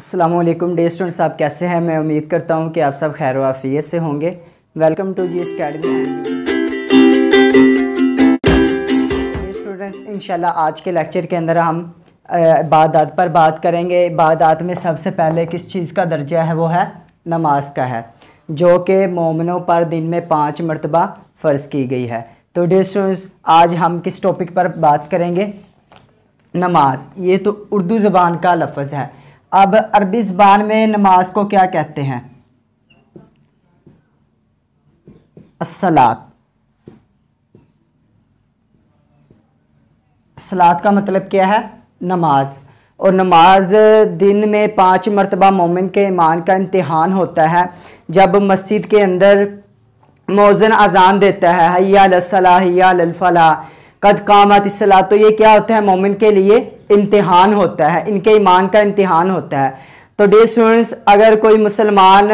अस्सलामुअलैकुम day students, आप कैसे हैं। मैं उम्मीद करता हूं कि आप सब खैर आफियत से होंगे। Welcome to GS academy. Students, इंशाल्लाह आज के लेक्चर के अंदर हम इबादत पर बात करेंगे। इबादत में सबसे पहले किस चीज़ का दर्जा है, वो है नमाज का है, जो कि मोमिनों पर दिन में 5 मरतबा फ़र्ज़ की गई है। तो डे स्टूडेंट्स, आज हम किस टॉपिक पर बात करेंगे? नमाज। ये तो उर्दू ज़बान का लफ्ज़ है। अब अरबी ज़बान में नमाज को क्या कहते हैं? अस्सलात। सलात का मतलब क्या है? नमाज। और नमाज दिन में 5 मरतबा मोमिन के ईमान का इम्तिहान होता है। जब मस्जिद के अंदर मौज़िन अजान देता है, हय्या अलस सलाह हय्या अलल फलाह कद कामतिस सलात, तो ये क्या होता है? मोमिन के लिए इम्तिहान होता है, इनके ईमान का इम्तिहान होता है। तो डे स्टूडेंट्स, अगर कोई मुसलमान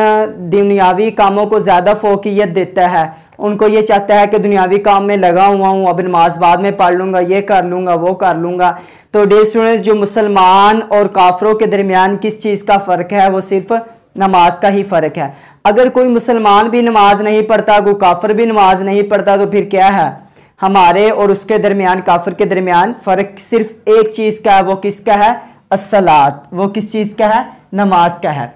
दुनियावी कामों को ज़्यादा फोकियत देता है, उनको ये चाहता है कि दुनियावी काम में लगा हुआ हूँ, अब नमाज बाद में पढ़ लूँगा, ये कर लूँगा, वो कर लूँगा। तो डे स्टूडेंट्स, जो मुसलमान और काफरों के दरमियान किस चीज़ का फ़र्क है? वो सिर्फ नमाज का ही फ़र्क है। अगर कोई मुसलमान भी नमाज नहीं पढ़ता, कोई काफिर भी नमाज नहीं पढ़ता, तो फिर क्या है? हमारे और उसके दरमियान, काफिर के दरमियान फ़र्क सिर्फ एक चीज़ का है। वो किसका है? अस्सलात। वो किस चीज़ का है? नमाज का है।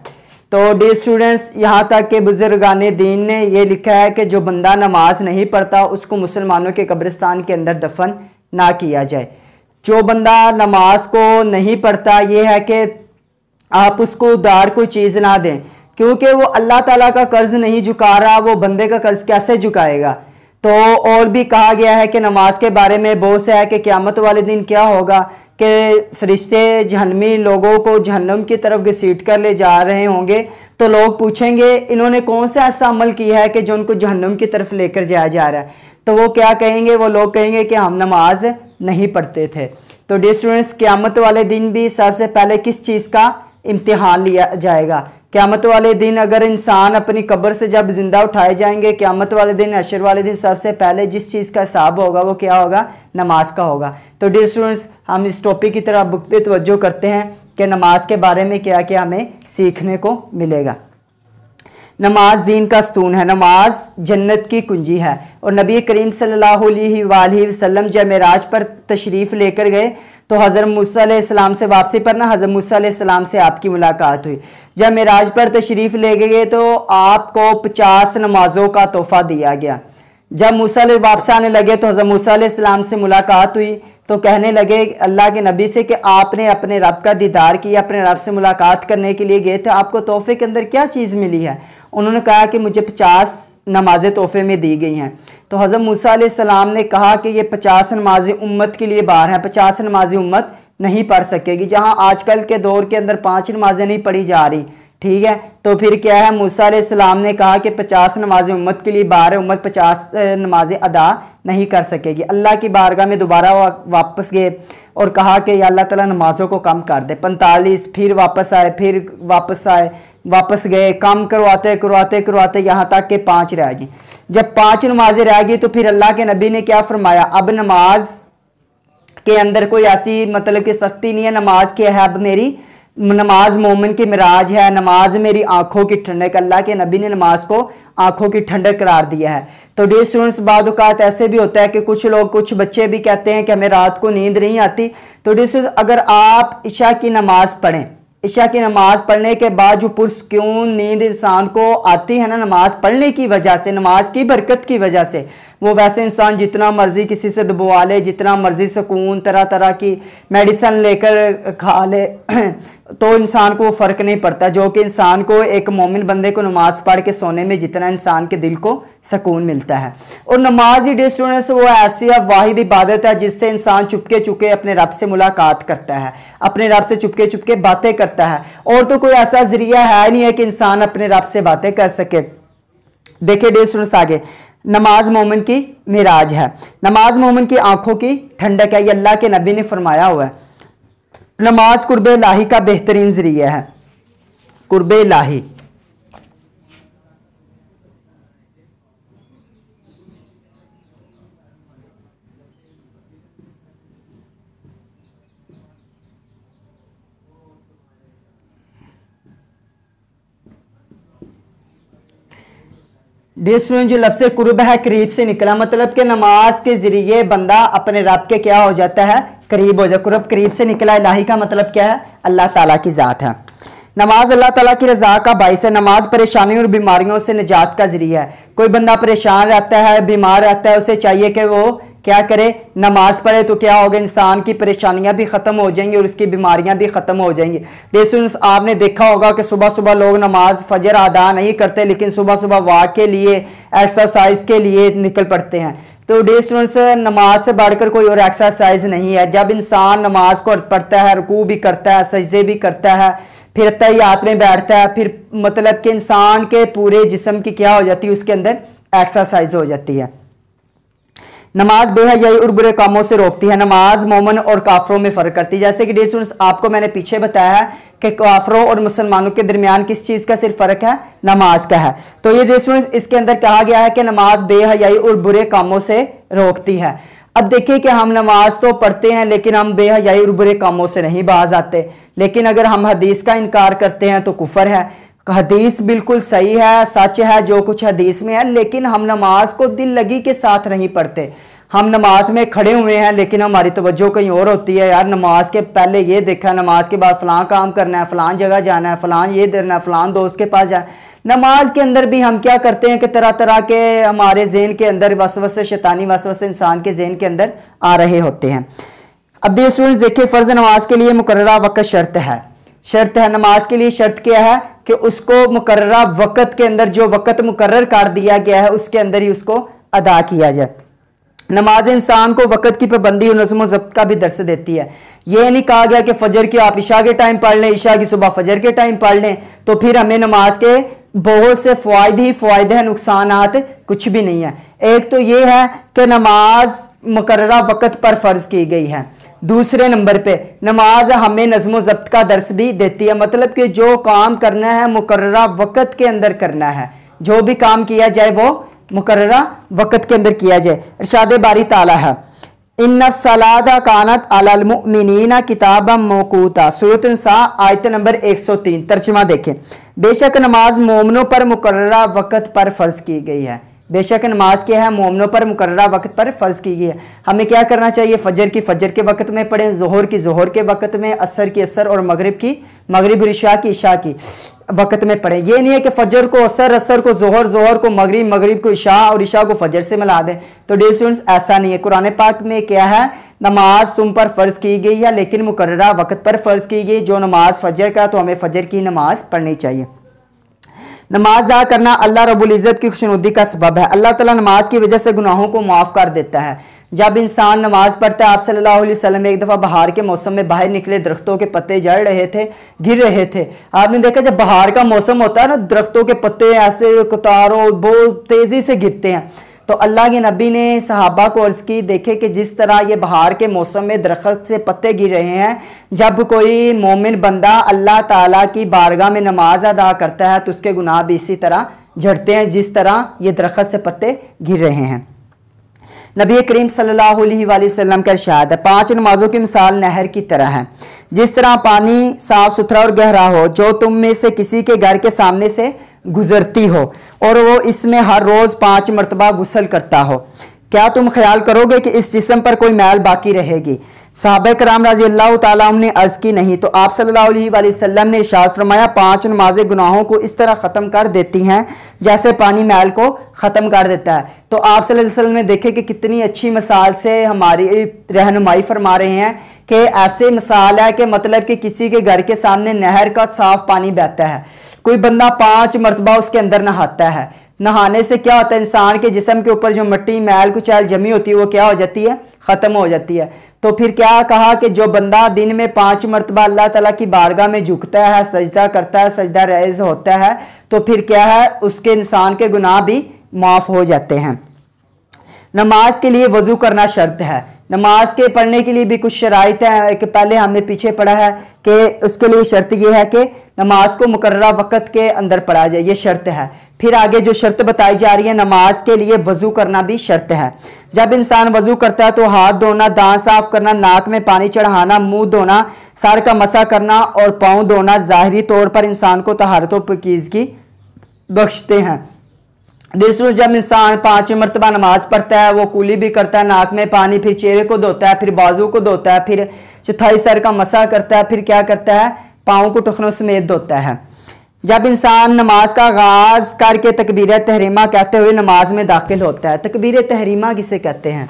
तो डे स्टूडेंट्स, यहाँ तक के बुजुर्गाने दीन ने ये लिखा है कि जो बंदा नमाज नहीं पढ़ता उसको मुसलमानों के कब्रिस्तान के अंदर दफन ना किया जाए। जो बंदा नमाज को नहीं पढ़ता, ये है कि आप उसको उधार कोई चीज़ ना दें, क्योंकि वो अल्लाह ताला का कर्ज नहीं झुका रहा, वो बंदे का कर्ज कैसे झुकाएगा? तो और भी कहा गया है कि नमाज के बारे में बहुत से है कि क़यामत वाले दिन क्या होगा कि फरिश्ते जहन्नमी लोगों को जहन्नम की तरफ घसीट कर ले जा रहे होंगे। तो लोग पूछेंगे इन्होंने कौन सा ऐसा अमल किया है कि जो उनको जहन्नम की तरफ लेकर जाया जा रहा है? तो वो क्या कहेंगे? वो लोग कहेंगे कि हम नमाज नहीं पढ़ते थे। तो डियर स्टूडेंट्स, क़यामत वाले दिन भी सबसे पहले किस चीज़ का इम्तिहान लिया जाएगा? क़यामत वाले दिन अगर इंसान अपनी कब्र से जब जिंदा उठाए जाएंगे, क़यामत वाले दिन, हशर वाले दिन, सबसे पहले जिस चीज़ का हिसाब होगा वो क्या होगा? नमाज का होगा। तो डियर स्टूडेंट्स, हम इस टॉपिक की तरफ बुक पे तवज्जो करते हैं कि नमाज के बारे में क्या क्या हमें सीखने को मिलेगा। नमाज दीन का स्तून है, नमाज जन्नत की कुंजी है। और नबी करीम सल्लल्लाहु अलैहि वसल्लम जब मेराज पर तशरीफ़ लेकर गए तो हज़रत मूसा अलैहिस्सलाम से वापसी पर ना हज़रत मूसा अलैहिस्सलाम से आपकी मुलाकात हुई। जब मेराज पर तशरीफ़ ले गए तो आपको 50 नमाजों का तोहफ़ा दिया गया। जब मूसा वापस आने लगे तो हज़रत मूसा अलैहिस्सलाम से मुलाकात हुई तो कहने लगे अल्लाह के नबी से कि आपने अपने रब का दीदार किया, अपने रब से मुलाकात करने के लिए गए थे, आपको तोहफे के अंदर क्या चीज़ मिली है? उन्होंने कहा कि मुझे 50 नमाजें तोहफे में दी गई हैं। तो हज़रत मूसा अलैहिस्सलाम ने कहा कि ये 50 नमाजें उम्मत के लिए बार हैं, 50 नमाजें उम्मत नहीं पढ़ सकेगी। जहाँ आजकल के दौर के अंदर 5 नमाजें नहीं पढ़ी जा रही, ठीक है, तो फिर क्या है? मूसा अलैहिस्सलाम ने कहा कि 50 नमाजें उम्मत के लिए बार है, उम्मत 50 नमाजें अदा नहीं कर सकेगी। अल्लाह की बारगाह में दोबारा वापस गए और कहा कि या अल्लाह ताला नमाजों को कम कर दे। 45, फिर वापस आए, फिर वापस आए, वापस गए, कम करवाते करवाते करवाते यहाँ तक कि 5 रह गई। जब 5 नमाजें रह गई तो फिर अल्लाह के नबी ने क्या फरमाया? अब नमाज के अंदर कोई ऐसी मतलब कि सख्ती नहीं है। नमाज क्या है? अब मेरी नमाज मोमिन की मिराज है, नमाज मेरी आंखों की ठंडक। अल्लाह के नबी ने नमाज को आंखों की ठंडक करार दिया है। तो डियर स्टूडेंट्स, बाद औक़ात ऐसे भी होता है कि कुछ लोग, कुछ बच्चे भी कहते हैं कि हमें रात को नींद नहीं आती। तो डियर स्टूडेंट्स, अगर आप इशा की नमाज पढ़ें, इशा की नमाज पढ़ने के बाद जो पुरसकून नींद इंसान को आती है ना, नमाज पढ़ने की वजह से, नमाज की बरकत की वजह से, वो वैसे इंसान जितना मर्जी किसी से दबवा ले, जितना मर्जी सुकून तरह तरह की मेडिसिन लेकर खा ले तो इंसान को फ़र्क नहीं पड़ता, जो कि इंसान को, एक मोमिन बंदे को नमाज पढ़ के सोने में जितना इंसान के दिल को सुकून मिलता है। और नमाज ही डियर स्टूडेंट्स वो ऐसी वाहिद इबादत है जिससे इंसान चुपके चुपके अपने रब से मुलाकात करता है, अपने रब से चुपके चुपके बातें करता है। और तो कोई ऐसा जरिया है नहीं है कि इंसान अपने रब से बातें कर सके। देखिए डियर स्टूडेंट्स, आगे नमाज मोमिन की मिराज है, नमाज मोमिन की आंखों की ठंडक है, ये अल्लाह के नबी ने फरमाया हुआ है। नमाज कुर्बे इलाही का बेहतरीन जरिया है, कुर्बे इलाही। डियर स्टूडेंट, जो लफ्ज़ कुर्ब है करीब से निकला, मतलब कि नमाज के ज़रिए बंदा अपने रब के क्या हो जाता है, करीब हो जाए। कुर्ब करीब से निकला, इलाही का मतलब क्या है, अल्लाह ताला की ज़ात है। नमाज अल्लाह ताला की रज़ा का बाइस है। नमाज परेशानियों और बीमारियों से निजात का ज़रिया है। कोई बंदा परेशान रहता है, बीमार रहता है, उसे चाहिए कि वो क्या करे, नमाज पढ़े, तो क्या होगा, इंसान की परेशानियां भी ख़त्म हो जाएंगी और उसकी बीमारियां भी ख़त्म हो जाएंगी। डियर आपने देखा होगा कि सुबह सुबह लोग नमाज फजर अदा नहीं करते, लेकिन सुबह सुबह वॉक के लिए, एक्सरसाइज के लिए निकल पड़ते हैं। तो डियर स्टूडेंट्स, नमाज से बढ़कर कोई और एक्सरसाइज नहीं है। जब इंसान नमाज को पढ़ता है, रुकू भी करता है, सजदे भी करता है, फिर तहियात में बैठता है, फिर मतलब कि इंसान के पूरे जिस्म की क्या हो जाती है, उसके अंदर एक्सरसाइज हो जाती है। नमाज बेहयाई और बुरे कामों से रोकती है। नमाज मोमन और काफरों में फ़र्क करती है। जैसे कि डियर स्टूडेंट्स, आपको मैंने पीछे बताया है कि काफरों और मुसलमानों के दरमियान किस चीज़ का सिर्फ फ़र्क है, नमाज का है। तो ये डियर स्टूडेंट्स, इसके अंदर कहा गया है कि नमाज बेहयाई और बुरे कामों से रोकती है। अब देखिए कि हम नमाज तो पढ़ते हैं, लेकिन हम बेहयाई और बुरे कामों से नहीं बाज आते। लेकिन अगर हम हदीस का इनकार करते हैं तो कुफर है। हदीस बिल्कुल सही है, सच है जो कुछ हदीस में है, लेकिन हम नमाज को दिल लगी के साथ नहीं पढ़ते। हम नमाज में खड़े हुए हैं, लेकिन हमारी तवज्जो कहीं और होती है। यार नमाज के पहले ये देखा, नमाज के बाद फलां काम करना है, फलां जगह जाना है, फलां ये देना है, फलां दोस्त के पास जाना है। नमाज के अंदर भी हम क्या करते हैं कि तरह तरह के हमारे ज़हन के अंदर वसवसे, शैतानी वसवसे इंसान के ज़हन के अंदर आ रहे होते हैं। अब देखिए स्टूडेंट्स, देखिए फ़र्ज नमाज के लिए मुकर्ररा वक़्त शर्त है। नमाज के लिए शर्त क्या है कि उसको मुकर्ररा वक़्त के अंदर, जो वक़्त मुकर्रर कर दिया गया है, उसके अंदर ही उसको अदा किया जाए। नमाज इंसान को वक़्त की पाबंदी और नज़्म ज़ब्त का भी दर्स देती है। ये नहीं कहा गया कि फजर की आप इशा के टाइम पढ़ लें, इशा की सुबह फजर के टाइम पढ़ लें, तो फिर हमें नमाज के बहुत से फ़ायदे ही फ़ायदे हैं, नुकसानात कुछ भी नहीं है। एक तो ये है कि नमाज मुकर्ररा वक़्त पर फ़र्ज की गई है। दूसरे नंबर पे नमाज हमें नज़्म ज़ब्त का दर्स भी देती है, मतलब कि जो काम करना है मुकर्ररा वक़्त के अंदर करना है। जो भी काम किया जाए वो मुकर्ररा वक़्त के अंदर किया जाए। इरशाद बारी ताला है, इन्ना सलादा कानत अलल मुमिनीना किताबम मौकूता, सूरत निसा आयत नंबर 103। तर्जुमा देखें, बेशक नमाज मोमनों पर मुकर्ररा वक़्त पर फ़र्ज की गई है। बेशक नमाज क्या है, मोमनों पर मुकर्ररा वक़्त पर फ़र्ज की गई है। हमें क्या करना चाहिए, फजर की फजर के वक़्त में पढ़ें, ज़ोहर की ज़ोहर के वक़्त में, असर की असर और मगरिब की मगरिब और इशा की इशा की वक़्त में पढ़ें। ये नहीं है कि फजर को असर, असर को ज़ोहर, ज़ोहर को मगरिब, मगरिब को इशा और इशा को फजर से मिला दें। तो डियर स्टूडेंट्स, ऐसा नहीं है। कुरान पाक में क्या है, नमाज तुम पर फ़र्ज की गई है, लेकिन मुकर्ररा वक़्त पर फ़र्ज की गई। जो नमाज फजर का, तो हमें फजर की नमाज पढ़नी चाहिए। नमाज अदा करना अल्लाह रब्बुल इज़्ज़त की खुशनुदी का सबब है। अल्लाह ताला नमाज की वजह से गुनाहों को माफ़ कर देता है। जब इंसान नमाज पढ़ता है, आप सल्लल्लाहु अलैहि वसल्लम एक दफ़ा बहार के मौसम में बाहर निकले, दरख्तों के पत्ते जड़ रहे थे, गिर रहे थे। आपने देखा जब बहार का मौसम होता है ना, दरख्तों के पत्ते ऐसे कतारों बहुत तेज़ी से गिरते हैं। तो अल्लाह के नबी ने सहाबा को अर्ज़ की, देखे कि जिस तरह ये बहार के मौसम में दरख्त से पत्ते गिर रहे हैं, जब कोई मोमिन बंदा अल्लाह ताला की बारगाह में नमाज अदा करता है तो उसके गुनाह भी इसी तरह झड़ते हैं जिस तरह ये दरख्त से पत्ते गिर रहे हैं। नबी करीम सल्लल्लाहु अलैहि वसल्लम का इरशाद है, 5 नमाजों की मिसाल नहर की तरह है। जिस तरह पानी साफ सुथरा और गहरा हो, जो तुम में से किसी के घर के सामने से गुजरती हो और वो इसमें हर रोज़ 5 मरतबा गुस्ल करता हो, क्या तुम ख्याल करोगे कि इस जिस्म पर कोई मैल बाकी रहेगी? सहाबा कराम रज़ी अल्लाह तआला अन्हुम ने अर्ज़ की, नहीं। तो आप सल्लल्लाहु अलैहि वसल्लम ने इरशाद फरमाया, 5 नमाज़ें गुनाहों को इस तरह ख़त्म कर देती हैं जैसे पानी मैल को ख़त्म कर देता है। तो आप सल्लल्लाहु अलैहि वसल्लम ने देखे कि कितनी अच्छी मिसाल से हमारी रहनुमाई फरमा रहे हैं कि ऐसे मिसाल है कि मतलब कि किसी के घर के सामने नहर का साफ पानी बहता है, कोई बंदा 5 मरतबा उसके अंदर नहाता है। नहाने से क्या होता है, इंसान के जिस्म के ऊपर जो मिट्टी मैल कुचैल जमी होती है वो क्या हो जाती है, ख़त्म हो जाती है। तो फिर क्या कहा कि जो बंदा दिन में 5 मरतबा अल्लाह ताला की बारगाह में झुकता है, सजदा करता है, सजदा रेज़ होता है, तो फिर क्या है, उसके इंसान के गुनाह भी माफ़ हो जाते हैं। नमाज के लिए वज़ू करना शर्त है। नमाज के पढ़ने के लिए भी कुछ शराइत हैं कि पहले हमने पीछे पढ़ा है कि उसके लिए शर्त यह है कि नमाज को मुकर्ररा वक़्त के अंदर पढ़ा जाए, ये शर्त है। फिर आगे जो शर्त बताई जा रही है, नमाज के लिए वज़ू करना भी शर्त है। जब इंसान वज़ू करता है तो हाथ धोना, दांत साफ करना, नाक में पानी चढ़ाना, मुंह धोना, सर का मसा करना और पाँव धोना ज़ाहिरी तौर पर इंसान को तहारत व पाकीज़गी बख्शते हैं। दूसरों जब इंसान 5 मरतबा नमाज पढ़ता है, वो कुली भी करता है, नाक में पानी, फिर चेहरे को धोता है, फिर बाजू को धोता है, फिर चौथाई सर का मसा करता है, फिर क्या करता है, पाँव को टखनों समेत धोता है। जब इंसान नमाज का आगाज करके तकबीर तहरीमा कहते हुए नमाज में दाखिल होता है। तकबीर तहरीमा किसे कहते हैं?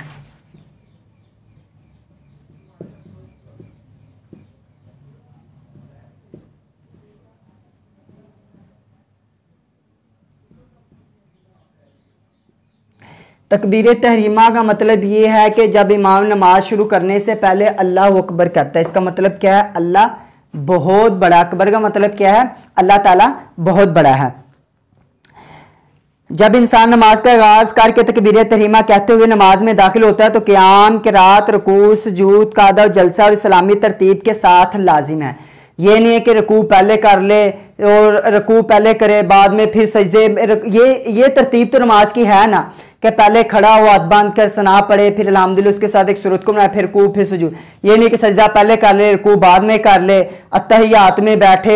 तकबीर तहरीमा का मतलब ये है कि जब इमाम नमाज शुरू करने से पहले अल्लाह अकबर कहता है। इसका मतलब क्या है? अल्लाह बहुत बड़ा। अकबर का मतलब क्या है? अल्लाह ताला बहुत बड़ा है। जब इंसान नमाज का आगाज करके तकबीर तहरीमा कहते हुए नमाज में दाखिल होता है तो क़याम, क़िराअत, रुकू, सुजूद, कादा, जलसा और इस्लामी तरतीब के साथ लाजिम है। ये नहीं है कि रुकू पहले कर ले और रुकू पहले करे बाद में फिर सजदे। ये तरतीब तो नमाज की है ना कि पहले खड़ा हो, हाथ बांध कर सना पड़े, फिर अल्हम्दुलिल्लाह उसके साथ एक सूरत को बनाए, फिर रुकू, फिर सुजूद। ये नहीं कि सजदा पहले कर ले, रुकू बाद में कर ले, अत्तहियात में बैठ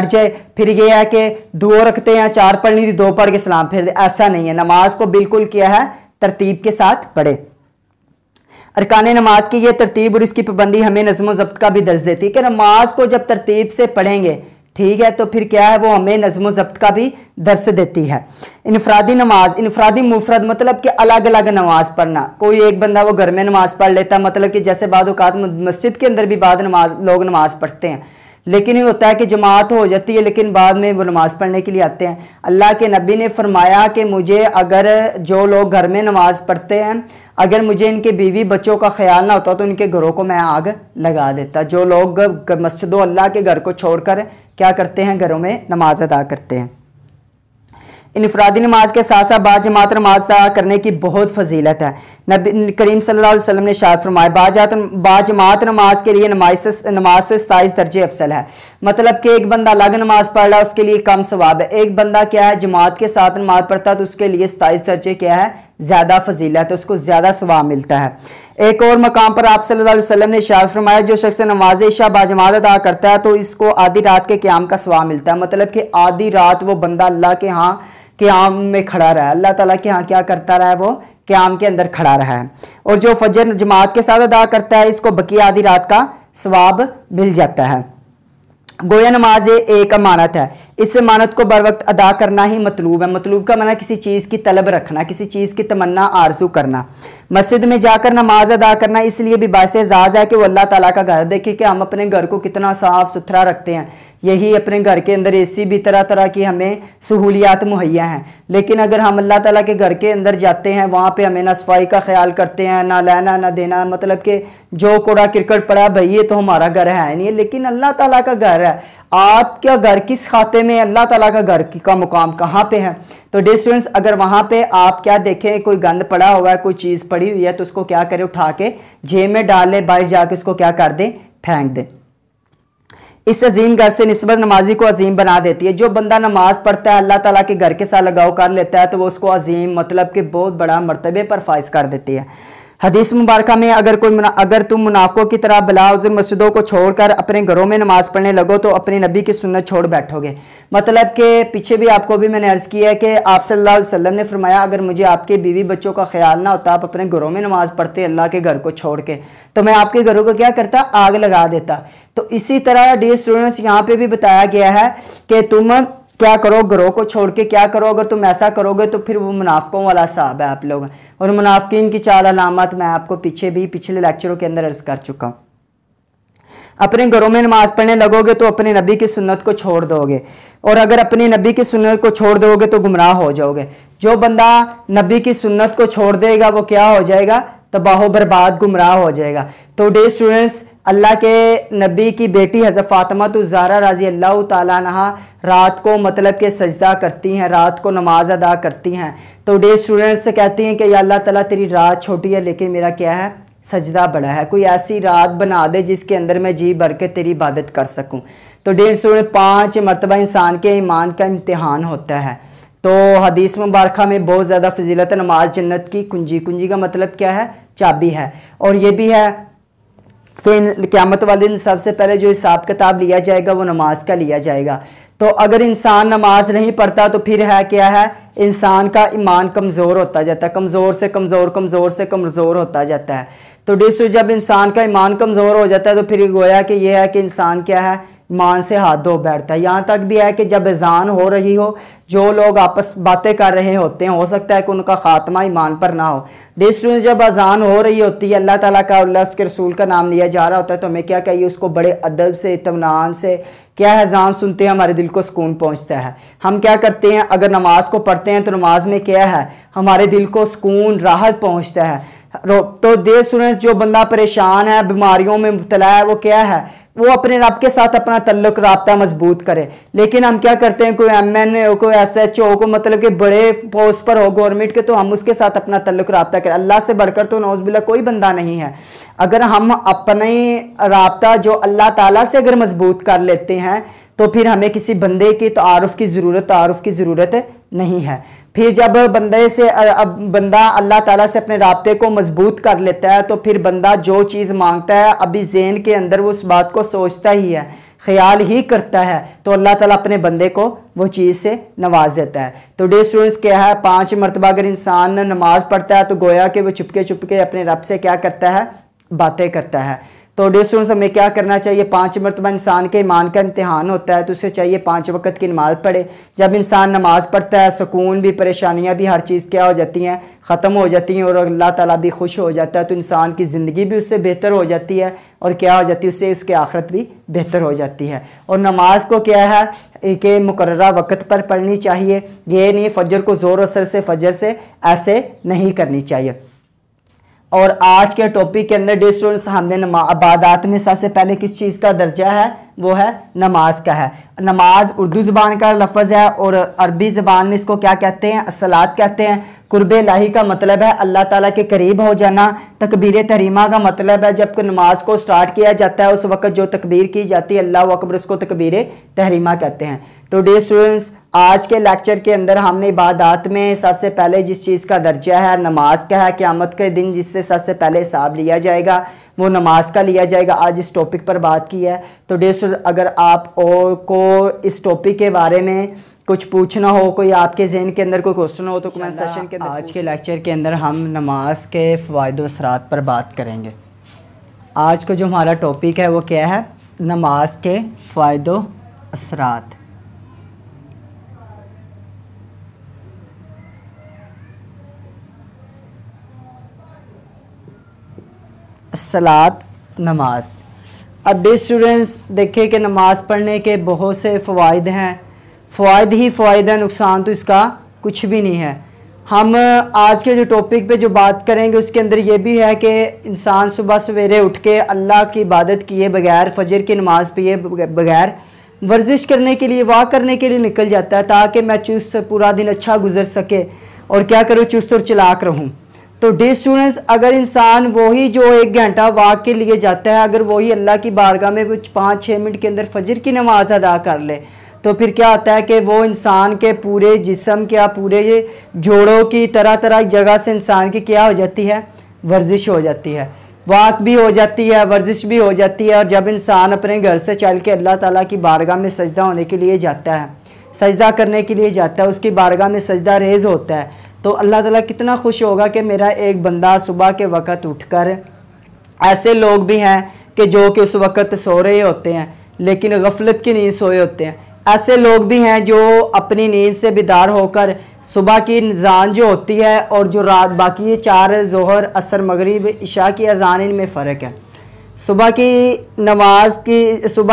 जाए, फिर ये है कि 2 रखते हैं, 4 पढ़नी थी, 2 पढ़ के सलाम फिर। ऐसा नहीं है। नमाज को बिल्कुल किया है तरतीब के साथ पढ़े। अरकान नमाज की ये तरतीब और इसकी पाबंदी हमें नज़्म व ज़ब्त का भी दर्ज देती है कि नमाज को जब तरतीब से पढ़ेंगे, ठीक है, तो फिर क्या है, वो हमें नज़्म व ज़ब्त का भी दर्ज देती है। इनफरादी नमाज, इनफरादी मुफरद मतलब कि अलग अलग नमाज पढ़ना। कोई एक बंदा वो घर में नमाज पढ़ लेता, मतलब कि जैसे बाद औक़ात मस्जिद के अंदर भी बाद लोग नमाज पढ़ते हैं, लेकिन ये होता है कि जमात हो जाती है, लेकिन बाद में वो नमाज़ पढ़ने के लिए आते हैं। अल्लाह के नबी ने फरमाया कि मुझे अगर जो लोग घर में नमाज़ पढ़ते हैं, अगर मुझे इनके बीवी बच्चों का ख्याल ना होता तो इनके घरों को मैं आग लगा देता। जो लोग मस्जिदों अल्लाह के घर को छोड़कर क्या करते हैं, घरों में नमाज अदा करते हैं। इनफरादी नमाज के साथ साथ बाद जमात नमाज अदा करने की बहुत फजीलत है। नबी करीम सल्लल्लाहु अलैहि वसल्लम ने इरशाद फरमाया, बाजमात नमाज के लिए नमाज से 27 दर्जे अफसल है। मतलब कि एक बंदा अलग नमाज पढ़ रहा है उसके लिए कम सवाब है, एक बंदा क्या है जमात के साथ नमाज पढ़ता है तो उसके लिए 27 दर्जे क्या है, ज़्यादा फजीलत है, उसको ज़्यादा सवाब मिलता है। एक और मकाम पर आप सल्लल्लाहु अलैहि वसल्लम ने इरशाद फरमाया, जो शख्स नमाज इशा बाजमात अदा करता है तो इसको आधी रात के क़याम का सवाब मिलता है। मतलब कि आधी रात वो बंदा अल्लाह के यहाँ क़याम में खड़ा रहा है, अल्लाह ताला के यहाँ क्या करता रहा है, वो क़याम के अंदर खड़ा रहा है। और जो फजर जमात के साथ अदा करता है इसको बकिया आधी रात का सवाब मिल जाता है। गोया नमाज एक अमानत है, इस अमानत को बर वक्त अदा करना ही मतलूब है। मतलूब का माना किसी चीज़ की तलब रखना, किसी चीज़ की तमन्ना आरजू करना। मस्जिद में जाकर नमाज अदा करना इसलिए भी बाइस एजाज़ है कि वो अल्लाह ताला का घर। देखिए कि हम अपने घर को कितना साफ़ सुथरा रखते हैं, यही अपने घर के अंदर एसी भी तरह तरह की हमें सहूलियात मुहैया हैं, लेकिन अगर हम अल्लाह ताला के घर के अंदर जाते हैं वहाँ पे हमें ना सफाई का ख्याल करते हैं, ना लेना ना देना, मतलब कि जो कूड़ा क्रिकेट पड़ा भाई ये तो हमारा घर है नहीं है, लेकिन अल्लाह ताला का घर है। आपका घर किस खाते में, अल्लाह ताला का घर का मुकाम कहाँ पे है? तो डियर स्टूडेंट्स, अगर वहाँ पे आप क्या देखें कोई गंद पड़ा हुआ है, कोई चीज़ पड़ी हुई है, तो उसको क्या करें, उठा के जेब में डाल ले, बाहर जाके उसको क्या कर दें, फेंक दें। इस अजीम घर से निस्बत नमाजी को अजीम बना देती है। जो बंदा नमाज पढ़ता है अल्लाह ताला के घर के साथ लगाव कर लेता है तो वो उसको अजीम मतलब कि बहुत बड़ा मर्तबे पर फाइज कर देती है। हदीस मुबारक में अगर तुम मुनाफिकों की तरह बिलाउज़ मस्जिदों को छोड़कर अपने घरों में नमाज पढ़ने लगो तो अपने नबी की सुन्नत छोड़ बैठोगे। मतलब कि पीछे भी आपको भी मैंने अर्ज़ किया है कि आप सल्लल्लाहु अलैहि वसल्लम ने फरमाया, अगर मुझे आपके बीवी बच्चों का ख्याल ना होता, आप अपने घरों में नमाज पढ़ते अल्लाह के घर को छोड़ के, तो मैं आपके घरों को क्या करता, आग लगा देता। तो इसी तरह डियर स्टूडेंट्स यहाँ पर भी बताया गया है कि तुम क्या करो, घरों को छोड़ के क्या करो। अगर तुम ऐसा करोगे तो फिर वो मुनाफिकों वाला हिसाब है आप लोग। और मुनाफिकीन की 4 अलामत मैं आपको पीछे भी पिछले लेक्चरों के अंदर अर्ज कर चुका हूँ। अपने घरों में नमाज पढ़ने लगोगे तो अपने नबी की सुन्नत को छोड़ दोगे, और अगर अपने नबी की सुन्नत को छोड़ दोगे तो गुमराह हो जाओगे। जो बंदा नबी की सुन्नत को छोड़ देगा वो क्या हो जाएगा, तबाह बर्बाद गुमराह हो जाएगा। तो डे स्टूडेंट्स, अल्लाह के नबी की बेटी हज़रत फातिमा ज़हरा रज़ी अल्लाह ताला अन्हा रात को मतलब के सजदा करती हैं, रात को नमाज अदा करती हैं। तो डे स्टूडेंट्स से कहती हैं कि या अल्लाह ताला तेरी रात छोटी है लेकिन मेरा क्या है, सजदा बड़ा है, कोई ऐसी रात बना दे जिसके अंदर मैं जी भर के तेरी इबादत कर सकूं। तो डे स्टूडेंट 5 मरतबा इंसान के ईमान का इम्तिहान होता है। तो हदीस मुबारक में बहुत ज़्यादा फजीलत है। नमाज जन्नत की कुंजी, कुंजी का मतलब क्या है, चाबी है। और ये भी है कि क़यामत वाले दिन सबसे पहले जो हिसाब किताब लिया जाएगा वो नमाज का लिया जाएगा। तो अगर इंसान नमाज नहीं पढ़ता तो फिर है क्या है, इंसान का ईमान कमज़ोर होता जाता है, कमज़ोर से कमज़ोर, कमज़ोर से कमज़ोर होता जाता है। तो डिस्टर्स जब इंसान का ईमान कमज़ोर हो जाता है तो फिर गोया कि ये है कि इंसान क्या है, ईमान से हाथ धो बैठता है। यहाँ तक भी है कि जब अजान हो रही हो, जो लोग आपस बातें कर रहे होते हैं, हो सकता है कि उनका खात्मा ईमान पर ना हो। डिस्टर्स जब अजान हो रही होती है, अल्लाह ताला का, अल्लाह उसके रसूल का नाम लिया जा रहा होता है, तो हमें क्या चाहिए, उसको बड़े अदब से, इत्मीनान से क्या है, अजान सुनते हैं, हमारे दिल को सुकून पहुंचता है। हम क्या करते हैं, अगर नमाज को पढ़ते हैं तो नमाज में क्या है, हमारे दिल को सुकून, राहत पहुंचता है। तो देर स्टूडेंट्स, जो बंदा परेशान है, बीमारियों में मुब्तला है, वो क्या है, वो अपने रब के साथ अपना तल्लुक, राब्ता मजबूत करे। लेकिन हम क्या करते हैं, कोई MNA हो, कोई SHO को, मतलब कि बड़े पोस्ट पर हो गवर्नमेंट के, तो हम उसके साथ अपना तल्लुक, राब्ता करें। अल्लाह से बढ़कर तो नौज़ुबिल्लाह कोई बंदा नहीं है। अगर हम अपने राब्ता जो अल्लाह ताला से अगर मजबूत कर लेते हैं तो फिर हमें किसी बंदे की तारुफ की ज़रूरत नहीं है। फिर जब बंदे से बंदा अल्लाह ताला से अपने राब्ते को मजबूत कर लेता है तो फिर बंदा जो चीज़ मांगता है, अभी ज़हन के अंदर वो उस बात को सोचता ही है, ख्याल ही करता है, तो अल्लाह ताला अपने बंदे को वो चीज़ से नवाज देता है। तो डे स्टूडेंट्स क्या है, 5 मरतबा अगर इंसान नमाज पढ़ता है तो गोया कि वो चुपके चुपके अपने रब से क्या करता है, बातें करता है। तो डे स्टूडेंट्स हमें क्या करना चाहिए, 5 मरतबा इंसान के ईमान का इम्तिहान होता है, तो उसे चाहिए 5 वक्त की नमाज़ पढ़े। जब इंसान नमाज़ पढ़ता है, सुकून भी, परेशानियां भी, हर चीज़ क्या हो जाती हैं, ख़त्म हो जाती हैं, और अल्लाह ताला भी खुश हो जाता है। तो इंसान की ज़िंदगी भी उससे बेहतर हो जाती है, और क्या हो जाती है, उससे उसकी आखिरत भी बेहतर हो जाती है। और नमाज को क्या है कि मुकर्ररा वक्त पर पढ़नी चाहिए, ये नहीं फजर को ज़ोर असर से, फजर से ऐसे नहीं करनी चाहिए। और आज के टॉपिक के अंदर स्टूडेंट्स, हमने इबादत में सबसे पहले किस चीज़ का दर्जा है, वो है नमाज का है। नमाज उर्दू ज़बान का लफ्ज़ है और अरबी ज़बान में इसको क्या कहते हैं, अस्सलात कहते हैं। कुर्बे इलाही का मतलब है अल्लाह ताला के करीब हो जाना। तकबीर तहरीमा का मतलब है जब नमाज को स्टार्ट किया जाता है उस वक्त जो तकबीर की जाती है, अल्लाह अकबर, उसको तकबीर तहरीमा कहते हैं। तो डे स्टूडेंट्स, आज के लेक्चर के अंदर हमने इबादत में सबसे पहले जिस चीज़ का दर्जा है नमाज का है। क़यामत के दिन जिससे सबसे पहले हिसाब लिया जाएगा वो नमाज का लिया जाएगा। आज इस टॉपिक पर बात की है। तो डे स्टूडेंट्स, अगर आप को इस टॉपिक के बारे में कुछ पूछना हो, कोई आपके जहन के अंदर कोई क्वेश्चन हो, तो कमेंट सेक्शन के अंदर। आज के लेक्चर के अंदर हम नमाज के फ़वाइद व असरात पर बात करेंगे। आज का जो हमारा टॉपिक है वो क्या है, नमाज के फ़वाइद व असरात। सलात, नमाज। अब डे स्टूडेंट्स, देखिए कि नमाज पढ़ने के बहुत से फ़वाइद हैं, फ़वाइद ही फ़वाइद हैं, नुकसान तो इसका कुछ भी नहीं है। हम आज के जो टॉपिक पे जो बात करेंगे उसके अंदर ये भी है कि इंसान सुबह सवेरे उठ के अल्लाह की इबादत किए बगैर, फजर की नमाज़ पिए बगैर वर्जिश करने के लिए, वाक करने के लिए निकल जाता है ताकि मैं चुस्त पूरा दिन अच्छा गुजर सके और क्या करूँ, चुस्त और चलाक रहूँ। तो डे स्टूडेंट्स, अगर इंसान वही जो 1 घंटा वाक के लिए जाता है, अगर वही अल्लाह की बारगाह में कुछ 5-6 मिनट के अंदर फजर की नमाज अदा कर ले, तो फिर क्या होता है कि वो इंसान के पूरे जिस्म, क्या पूरे जोड़ों की तरह तरह जगह से इंसान की क्या हो जाती है, वर्जिश हो जाती है, वाक भी हो जाती है, वर्जिश भी हो जाती है। और जब इंसान अपने घर से चल के अल्लाह ताला की बारगाह में सजदा होने के लिए जाता है, सजदा करने के लिए जाता है, उसकी बारगाह में सजदा रेज़ होता है, तो अल्लाह ताला कितना खुश होगा कि मेरा एक बंदा सुबह के वक़्त उठकर, ऐसे लोग भी हैं कि जो कि उस वक़्त सो रहे होते हैं लेकिन गफलत की नींद सोए होते हैं, ऐसे लोग भी हैं जो अपनी नींद से बेदार होकर सुबह की अज़ान जो होती है और जो रात बाकी ये 4 ज़ोहर, असर, मगरिब, इशा की अज़ान, इनमें फ़र्क है। सुबह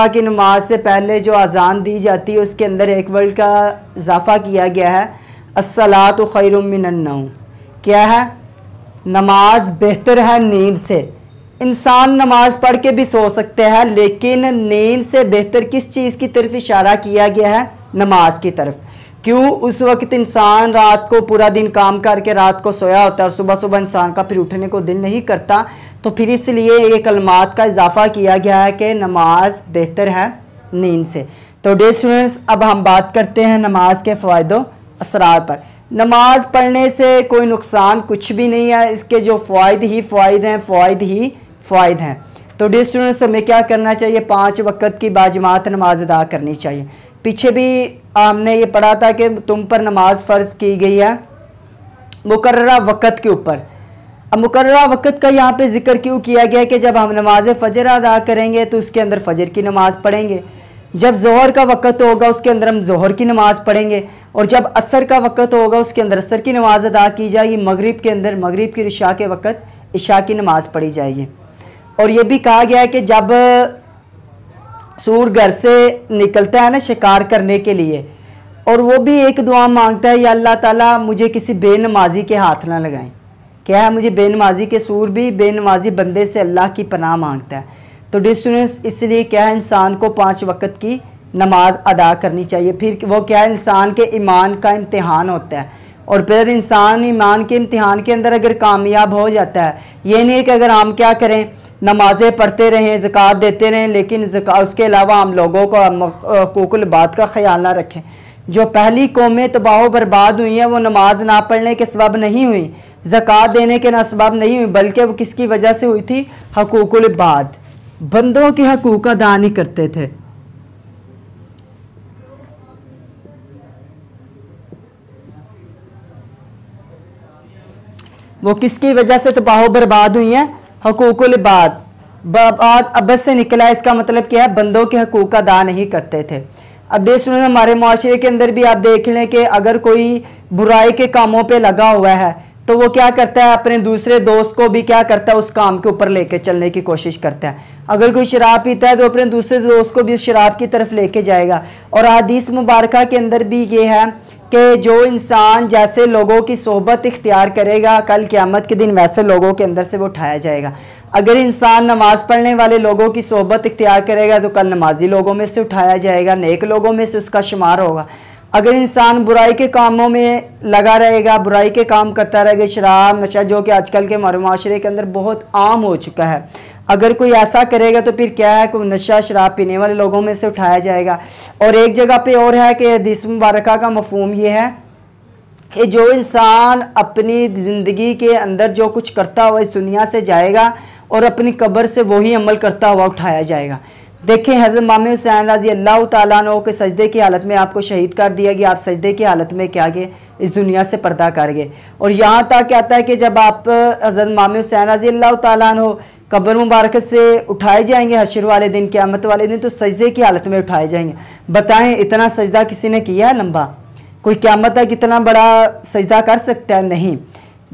की नमाज से पहले जो अज़ान दी जाती है उसके अंदर एक वर्ड का इजाफ़ा किया गया है, अस्सलातु खैरुम मिनन नौम। क्या है, नमाज बेहतर है नींद से। इंसान नमाज पढ़ के भी सो सकते हैं, लेकिन नींद से बेहतर किस चीज़ की तरफ इशारा किया गया है, नमाज की तरफ। क्यों, उस वक्त इंसान रात को पूरा दिन काम करके रात को सोया होता है और सुबह सुबह इंसान का फिर उठने को दिल नहीं करता, तो फिर इसलिए ये कलमात का इजाफा किया गया है कि नमाज बेहतर है नींद से। तो डे स्टूडेंट्स, अब हम बात करते हैं नमाज के फ़वाइदों असरात पर। नमाज पढ़ने से कोई नुकसान कुछ भी नहीं है, इसके जो फ़वाइद ही फ़वाइद हैं, फ़वाइद ही फ़वाइद हैं। तो डे स्टूडेंट्स, हमें क्या करना चाहिए, 5 वक्त की बाजमात नमाज अदा करनी चाहिए। पीछे भी हमने ये पढ़ा था कि तुम पर नमाज फ़र्ज़ की गई है मुकर्ररा वक़्त के ऊपर। अब मुकर्ररा वक़्त का यहाँ पे ज़िक्र क्यों किया गया कि जब हम नमाज फ़जर अदा करेंगे तो उसके अंदर फ़जर की नमाज़ पढ़ेंगे, जब ज़ोहर का वक़्त होगा उसके अंदर हम ज़ोहर की नमाज़ पढ़ेंगे, और जब असर का वक़्त होगा उसके अंदर असर की नमाज़ अदा की जाएगी, मगरिब के अंदर मगरिब की इशा के वक़्त इशा की नमाज़ पढ़ी जाएगी। और ये भी कहा गया है कि जब सूर घर से निकलता है ना शिकार करने के लिए, और वो भी एक दुआ मांगता है, या अल्लाह ताला मुझे किसी बेनमाजी के हाथ ना लगाएं। क्या है, मुझे बेनमाजी के सूर भी बेनमाजी बंदे से अल्लाह की पनाह मांगता है। तो डियर स्टूडेंट्स, इसलिए क्या है, इंसान को 5 वक़्त की नमाज अदा करनी चाहिए। फिर वो क्या है, इंसान के ईमान का इम्तिहान होता है, और फिर इंसान ईमान के इम्तिहान के अंदर अगर कामयाब हो जाता है, ये नहीं है कि अगर हम क्या करें, नमाज़ें पढ़ते रहें, ज़कात देते रहें, लेकिन उसके अलावा हम लोगों को हकूक़ुल इबाद का ख्याल ना रखें। जो पहली कौमें तबाह बर्बाद हुई हैं वो नमाज ना पढ़ने के सबब नहीं हुई, ज़कात देने के ना सबब नहीं हुई, बल्कि वो किसकी वजह से हुई थी, हकूक़ुल इबाद, बंदों के हकूक़ अदा नहीं करते थे। वो किसकी वजह से तबाह बर्बाद हुई हैं, हकूक़ुल इबाद। बात अबद से निकला, इसका मतलब क्या है, बंदों के हकूक़ अदा नहीं करते थे। अब देख सुनो, हमारे माशरे के अंदर भी आप देख लें कि अगर कोई बुराई के कामों पे लगा हुआ है तो वो क्या करता है, अपने दूसरे दोस्त को भी क्या करता है, उस काम के ऊपर लेके चलने की कोशिश करता है। अगर कोई शराब पीता है तो अपने दूसरे दोस्त को भी उस शराब की तरफ लेके जाएगा। और हदीस मुबारका के अंदर भी ये है कि जो इंसान जैसे लोगों की सोहबत इख्तियार करेगा, कल क़यामत के दिन वैसे लोगों के अंदर से वो उठाया जाएगा। अगर इंसान नमाज़ पढ़ने वाले लोगों की सोहबत इख्तियार करेगा तो कल नमाजी लोगों में से उठाया जाएगा, नेक लोगों में से उसका शुमार होगा। अगर इंसान बुराई के कामों में लगा रहेगा, बुराई के काम करता रहेगा, शराब नशा जो कि आजकल के हमारे माशरे के अंदर बहुत आम हो चुका है, अगर कोई ऐसा करेगा तो फिर क्या है, कोई नशा शराब पीने वाले लोगों में से उठाया जाएगा। और एक जगह पे और है कि हदीस मुबारका का मफहूम ये है कि जो इंसान अपनी ज़िंदगी के अंदर जो कुछ करता हुआ इस दुनिया से जाएगा और अपनी कब्र से वही अमल करता हुआ उठाया जाएगा। देखें, हज़रत इमाम हुसैन रज़ी अल्लाह ताला अन्हु के सजदे की हालत में आपको शहीद कर दिया गया, आप सजदे की हालत में क्या गए, इस दुनिया से पर्दा कर गए। और यहाँ तक कहता है कि जब आप हज़रत इमाम हुसैन रज़ी अल्लाह ताला अन्हु कब्र मुबारक से उठाए जाएंगे हश्र वाले दिन, क़यामत वाले दिन, तो सजदे की हालत में उठाए जाएंगे। बताएं, इतना सजदा किसी ने किया है लंबा? कोई क़यामत तक इतना बड़ा सजदा कर सकता है? नहीं।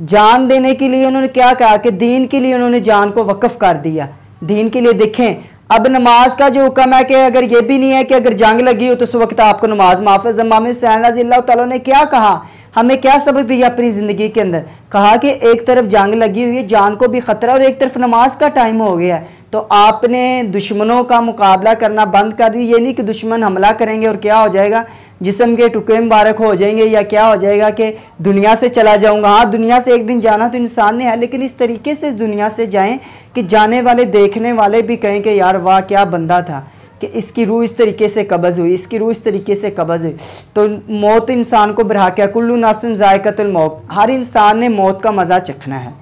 जान देने के लिए उन्होंने क्या कहा कि दीन के लिए उन्होंने जान को वक्फ कर दिया, दीन के लिए। देखें, अब नमाज का जो हुक्म है कि अगर ये भी नहीं है कि अगर जंग लगी हो तो उस वक्त आपको नमाज माफ़ है। इमाम हुसैन रज़ी अल्लाह तआला ने क्या कहा, हमें क्या सबक दिया अपनी ज़िंदगी के अंदर? कहा कि एक तरफ जंग लगी हुई है, जान को भी ख़तरा, और एक तरफ नमाज का टाइम हो गया है, तो आपने दुश्मनों का मुकाबला करना बंद कर दी। ये नहीं कि दुश्मन हमला करेंगे और क्या हो जाएगा, जिस्म के टुकड़े मुबारक हो जाएंगे, या क्या हो जाएगा कि दुनिया से चला जाऊंगा। हाँ, दुनिया से एक दिन जाना तो इंसान ने है, लेकिन इस तरीके से इस दुनिया से जाएं कि जाने वाले देखने वाले भी कहें कि यार वाह क्या बंदा था, कि इसकी रूह इस तरीके से कब्ज़ हुई, इसकी रूह इस तरीके से कब्ज़ हुई। तो मौत इंसान को बरहा क्या, कुल्लू नफ्सिन ज़ायक़तुल मौत, हर इंसान ने मौत का मज़ा चखना है।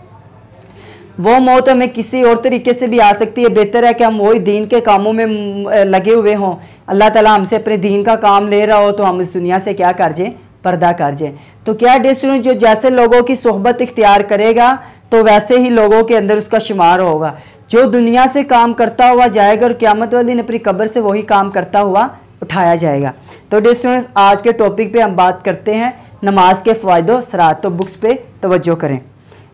वो मौत हमें किसी और तरीके से भी आ सकती है। बेहतर है कि हम वही दीन के कामों में लगे हुए हों, अल्लाह ताला हमसे अपने दीन का काम ले रहा हो तो हम इस दुनिया से क्या कर जाएं, पर्दा कर जाएं। तो क्या डिस्ट्रीब्यूट जो जैसे लोगों की सोहबत इख्तियार करेगा तो वैसे ही लोगों के अंदर उसका शुमार होगा। जो दुनिया से काम करता हुआ जाएगा और क़यामत वाले दिन अपनी कब्र से वही काम करता हुआ उठाया जाएगा। तो डिस्ट्रीब्यूट आज के टॉपिक पे हम बात करते हैं नमाज के फ़वाइद सरात। तो बुक्स पे तवज्जो करें।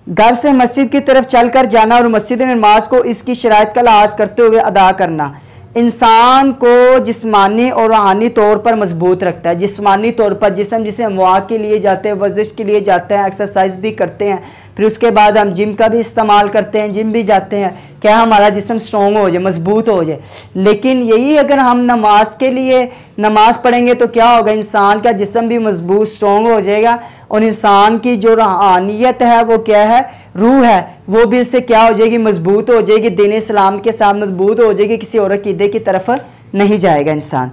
घर से मस्जिद की तरफ चलकर जाना और मस्जिद में नमाज को इसकी शराइत का लिहाज करते हुए अदा करना इंसान को जिस्मानी और रूहानी तौर पर मजबूत रखता है। जिस्मानी तौर पर जिस्म जिसे हम वॉक के लिए जाते हैं, वर्जिश के लिए जाते हैं, एक्सरसाइज भी करते हैं, फिर उसके बाद हम जिम का भी इस्तेमाल करते हैं, जिम भी जाते हैं, क्या हमारा जिस्म स्ट्रॉन्ग हो जाए, मजबूत हो जाए। लेकिन यही अगर हम नमाज के लिए नमाज पढ़ेंगे तो क्या होगा, इंसान का जिस्म भी मजबूत स्ट्रॉन्ग हो जाएगा और इंसान की जो रूहानियत है वो क्या है, रूह है, वो भी उससे क्या हो जाएगी, मजबूत हो जाएगी, दीन इस्लाम के साथ मजबूत हो जाएगी, किसी और अकीदे की तरफ नहीं जाएगा इंसान।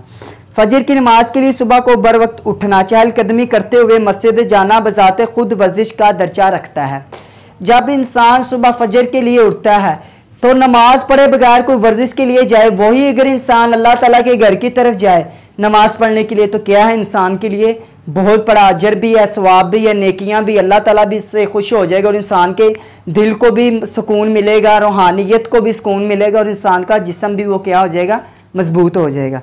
फजर की नमाज के लिए सुबह को बर वक्त उठना, चहलकदमी करते हुए मस्जिद जाना बजाते खुद वर्जिश का दर्जा रखता है। जब इंसान सुबह फजर के लिए उठता है तो नमाज पढ़े बगैर कोई वर्जिश के लिए जाए, वही अगर इंसान अल्लाह ताला के घर की तरफ जाए नमाज पढ़ने के लिए, तो क्या है, इंसान के लिए बहुत बड़ा अजर भी है, सवाब भी है, नेकियां भी, अल्लाह ताला भी इससे खुश हो जाएगा और इंसान के दिल को भी सुकून मिलेगा, रूहानियत को भी सुकून मिलेगा और इंसान का जिस्म भी वो क्या हो जाएगा, मजबूत हो जाएगा।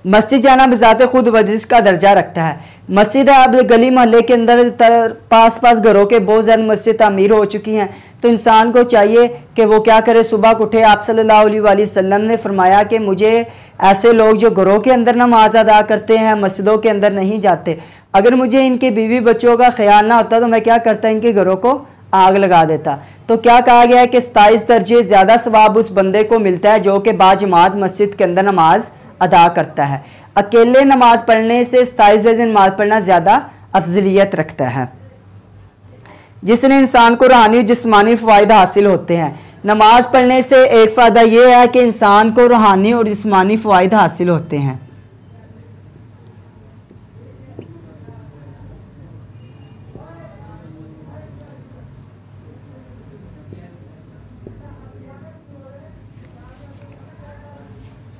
मस्जिद जाना बजाते खुद वर्जिश का दर्जा रखता है। मस्जिद अब गली मोहल्ले के अंदर पास पास घरों के बहुत ज़्यादा मस्जिद तामीर हो चुकी हैं, तो इंसान को चाहिए कि वो क्या करे, सुबह को उठे। आप सल्लल्लाहु अलैहि वसल्लम ने फरमाया कि मुझे ऐसे लोग जो घरों के अंदर नमाज अदा करते हैं, मस्जिदों के अंदर नहीं जाते, अगर मुझे इनके बीवी बच्चों का ख्याल ना होता तो मैं क्या करता, इनके घरों को आग लगा देता। तो क्या कहा गया है कि 27 दर्जे ज़्यादा सवाब उस बंदे को मिलता है जो कि बाजमात मस्जिद के अंदर नमाज अदा करता है। अकेले नमाज पढ़ने से 27 दर्जे नमाज पढ़ना ज़्यादा अफजलियत रखता है, जिसने इंसान को रूहानी और जिस्मानी फ़ायदा हासिल होते हैं। नमाज पढ़ने से एक फ़ायदा यह है कि इंसान को रूहानी और जिस्मानी फ़ायदा हासिल होते हैं।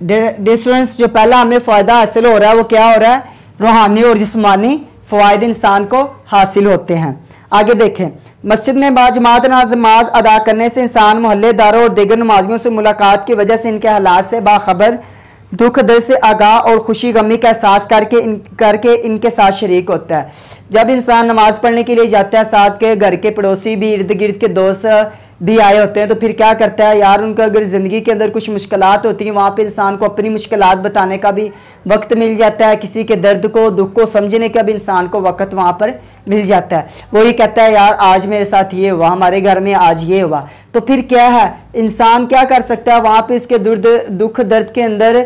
डिस्टेंस जो पहला हमें फ़ायदा हासिल हो रहा है वो क्या हो रहा है, रूहानी और जिस्मानी फ़वाइद इंसान को हासिल होते हैं। आगे देखें, मस्जिद में बाजमात नमाज अदा करने से इंसान मोहल्लेदारों और दीगर नमाजियों से मुलाकात की वजह से इनके हालात से बाखबर, दुख दर्द से आगाह और खुशी गमी का एहसास करके इनके साथ शरीक होता है। जब इंसान नमाज पढ़ने के लिए जाता है, साथ के घर के पड़ोसी भी, इर्द गिर्द के दोस्त भी आए होते हैं, तो फिर क्या करता है यार, उनका अगर ज़िंदगी के अंदर कुछ मुश्किलात होती हैं, वहाँ पे इंसान को अपनी मुश्किलात बताने का भी वक्त मिल जाता है, किसी के दर्द को, दुख को समझने का भी इंसान को वक्त वहाँ पर मिल जाता है। वही कहता है यार आज मेरे साथ ये हुआ, हमारे घर में आज ये हुआ, तो फिर क्या है, इंसान क्या कर सकता है वहाँ पे इसके दुख दर्द के अंदर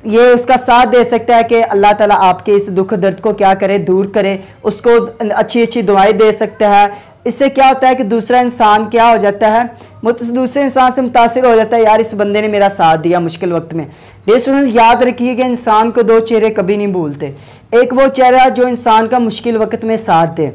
ये उसका साथ दे सकता है कि अल्लाह ताला आपके इस दुख दर्द को क्या करे, दूर करे, उसको अच्छी अच्छी दुआएं दे सकता है। इससे क्या होता है कि दूसरा इंसान क्या हो जाता है, दूसरे इंसान से मुतासिर हो जाता है, यार इस बंदे ने मेरा साथ दिया मुश्किल वक्त में। ये स्टूडेंट्स याद रखिए कि इंसान को दो चेहरे कभी नहीं भूलते, एक वो चेहरा जो इंसान का मुश्किल वक्त में साथ दे,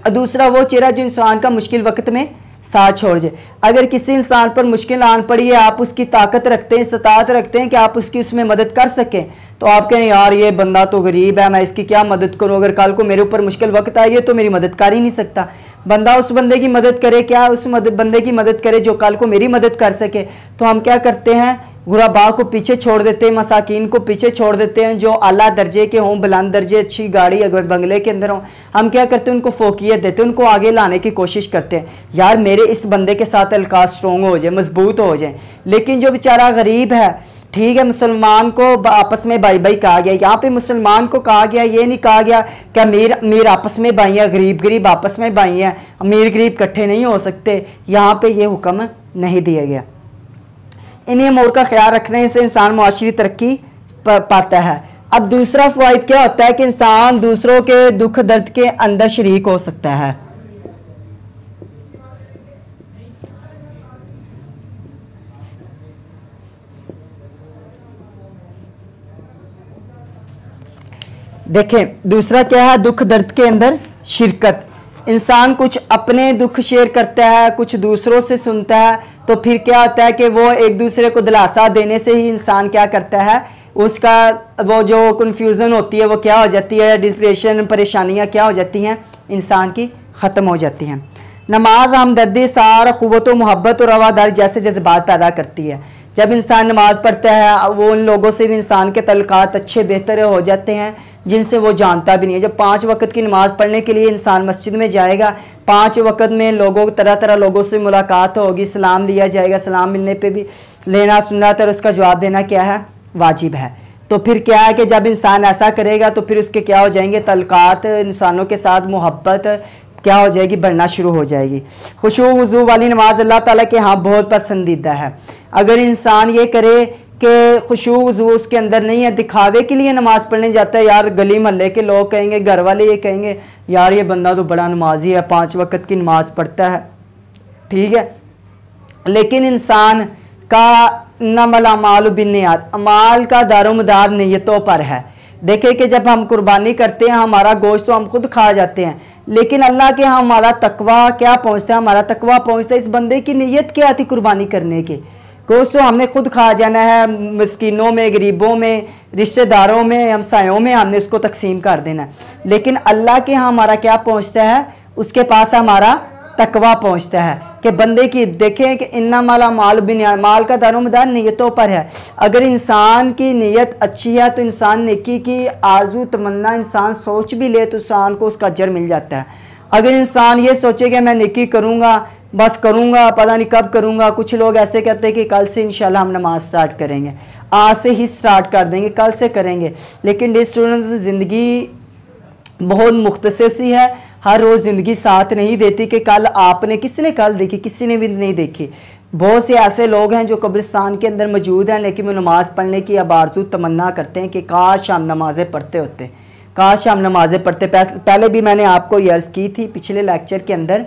और दूसरा वो चेहरा जो इंसान का मुश्किल वक्त में साथ छोड़ जाए। अगर किसी इंसान पर मुश्किल आन पड़ी है, आप उसकी ताकत रखते हैं, इस्तात रखते हैं कि आप उसकी उसमें मदद कर सकें, तो आप कहें यार ये बंदा तो गरीब है, मैं इसकी क्या मदद करूं, अगर कल को मेरे ऊपर मुश्किल वक्त आए तो मेरी मदद कर ही नहीं सकता। बंदा उस बंदे की मदद करे, क्या उस बंदे की मदद करे जो कल को मेरी मदद कर सके। तो हम क्या करते हैं, गुराबा को पीछे छोड़ देते हैं, मसाकीन को पीछे छोड़ देते हैं, जो आला दर्जे के हों, बुलंद दर्जे, अच्छी गाड़ी अगर बंगले के अंदर हों, हम क्या करते हैं उनको फोकियत देते हैं, उनको आगे लाने की कोशिश करते हैं, यार मेरे इस बंदे के साथ अलका स्ट्रॉन्ग हो जाए, मजबूत हो जाए। लेकिन जो बेचारा गरीब है, ठीक है, मुसलमान को आपस में भाई भाई कहा गया, यहाँ पे मुसलमान को कहा गया, ये नहीं कहा गया कि अमीर आपस में भाई हैं, गरीब आपस में भाई हैं, अमीर गरीब इकट्ठे नहीं हो सकते, यहाँ पे ये हुक्म नहीं दिया गया। इन्हीं अमूर का ख्याल रखने से इंसान मुआशरी तरक्की पाता है। अब दूसरा फ़ायदा क्या होता है कि इंसान दूसरों के दुख दर्द के अंदर शरीक हो सकता है। देखें दूसरा क्या है, दुख दर्द के अंदर शिरकत। इंसान कुछ अपने दुख शेयर करता है, कुछ दूसरों से सुनता है, तो फिर क्या होता है कि वो एक दूसरे को दिलासा देने से ही इंसान क्या करता है, उसका वो जो कन्फ्यूज़न होती है वो क्या हो जाती है, डिप्रेशन, परेशानियां क्या हो जाती हैं, इंसान की ख़त्म हो जाती हैं। नमाज हमदर्दी, सार, क़ुव्वत, मोहब्बत और रवादारी जैसे जज्बात पैदा करती है। जब इंसान नमाज पढ़ता है, वो उन लोगों से भी इंसान के तल्लुकात अच्छे बेहतर हो जाते हैं जिनसे वो जानता भी नहीं है। जब 5 वक्त की नमाज़ पढ़ने के लिए इंसान मस्जिद में जाएगा, 5 वक्त में लोगों तरह तरह लोगों से मुलाकात होगी, सलाम लिया जाएगा, सलाम मिलने पे भी लेना सुन्नत और उसका जवाब देना क्या है, वाजिब है। तो फिर क्या है कि जब इंसान ऐसा करेगा तो फिर उसके क्या हो जाएंगे, तल्लुकात इंसानों के साथ मोहब्बत क्या हो जाएगी, बढ़ना शुरू हो जाएगी। खुशू वज़ू वाली नमाज अल्लाह ताला के यहाँ बहुत पसंदीदा है। अगर इंसान ये करे कि खुशू वज़ू उसके अंदर नहीं है, दिखावे के लिए नमाज़ पढ़ने जाता है, यार गली मोहल्ले के लोग कहेंगे, घर वाले ये कहेंगे यार ये बंदा तो बड़ा नमाजी है, 5 वक्त की नमाज़ पढ़ता है, ठीक है, लेकिन इंसान का नमल अमाल बिन्नियात, अमाल का दारोमदार नीयतों पर है। देखें कि जब हम कुर्बानी करते हैं हमारा गोश्त तो हम खुद खा जाते हैं, लेकिन अल्लाह के यहाँ हमारा तकवा क्या पहुँचता है? हमारा तकवा पहुँचता है इस बंदे की नीयत क्या थी कुर्बानी करने की। गोश्त तो हमने खुद खा जाना है, मिस्कीनों में, गरीबों में, रिश्तेदारों में, हमसायों में हमने उसको तकसीम कर देना है। लेकिन अल्लाह के यहाँ हमारा क्या पहुँचता है? उसके पास हमारा तकवा पहुँचता है कि बंदे की देखें कि इन्ना माला माल बिन, माल का दारोमदार नीयतों पर है। अगर इंसान की नीयत अच्छी है तो इंसान नेकी की आरजू तमन्ना इंसान सोच भी ले तो इंसान को उसका अजर मिल जाता है। अगर इंसान ये सोचे कि मैं नेकी करूँगा, बस करूँगा, पता नहीं कब करूँगा। कुछ लोग ऐसे कहते हैं कि कल से इंशाल्लाह हम नमाज स्टार्ट करेंगे, आज से ही स्टार्ट कर देंगे, कल से करेंगे। लेकिन डियर स्टूडेंट्स, ज़िंदगी बहुत मुख्तसर सी है, हर रोज़ ज़िंदगी साथ नहीं देती कि कल आपने, किसने कल देखी? किसी ने भी नहीं देखी। बहुत से ऐसे लोग हैं जो कब्रिस्तान के अंदर मौजूद हैं, लेकिन वो नमाज़ पढ़ने की अब आरज़ू तमन्ना करते हैं कि काश हम नमाज़ें पढ़ते होते, काश हम नमाज़ें पढ़ते। पहले भी मैंने आपको ये अर्ज़ की थी पिछले लेक्चर के अंदर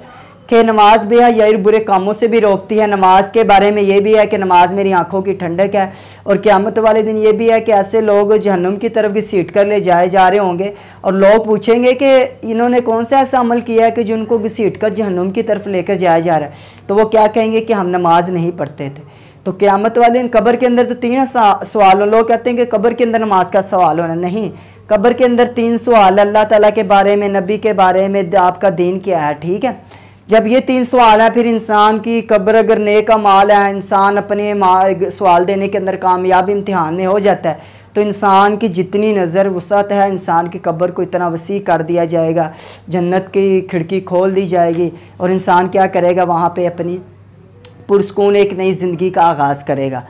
कि नमाज भी है यार बुरे कामों से भी रोकती है। नमाज के बारे में ये भी है कि नमाज मेरी आंखों की ठंडक है, और क़यामत वाले दिन ये भी है कि ऐसे लोग जहन्नुम की तरफ घसीट कर ले जाए जा रहे होंगे, और लोग पूछेंगे कि इन्होंने कौन सा ऐसा अमल किया है कि जो उनको घसीट कर जहन्नुम की तरफ लेकर जाया जा रहा है। तो वो क्या कहेंगे कि हम नमाज नहीं पढ़ते थे। तो क़यामत वाले दिन कब्र के अंदर तो 3 सवाल, लोग कहते हैं कि कब्र के अंदर नमाज का सवाल होना, नहीं, कब्र के अंदर 3 सवाल, अल्लाह ताला के बारे में, नबी के बारे में, आपका दीन क्या है। ठीक है, जब ये 3 सवाल हैं, फिर इंसान की कब्र अगर नेक माल है, इंसान अपने सवाल देने के अंदर कामयाब इम्तिहान में हो जाता है, तो इंसान की जितनी नज़र वसअत है इंसान की कब्र को इतना वसी कर दिया जाएगा, जन्नत की खिड़की खोल दी जाएगी, और इंसान क्या करेगा? वहाँ पे अपनी पुरस्कून एक नई ज़िंदगी का आगाज़ करेगा।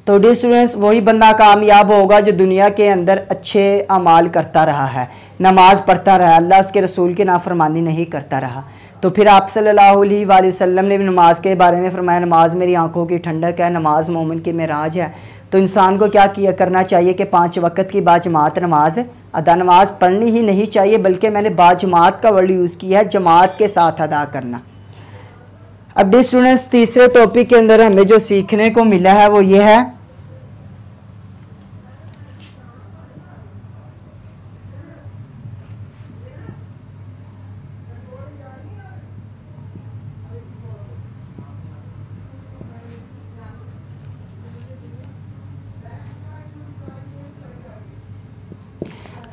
तो डियर स्टूडेंट्स, वही बंदा कामयाब होगा जो दुनिया के अंदर अच्छे अमाल करता रहा है, नमाज़ पढ़ता रहा, अल्लाह उसके रसूल की नाफरमानी नहीं करता रहा। तो फिर आप सल्लल्लाहु अलैहि वसल्लम ने भी नमाज के बारे में फरमाया, नमाज मेरी आंखों की ठंडक है, नमाज मोमिन की मेराज है। तो इंसान को क्या किया करना चाहिए कि 5 वक्त की बाजमात नमाज अदा, नमाज पढ़नी ही नहीं चाहिए, बल्कि मैंने बाजमात का वर्ड यूज़ किया है, जमात के साथ अदा करना। अब डियर स्टूडेंट्स, तीसरे टॉपिक के अंदर हमें जो सीखने को मिला है वो ये है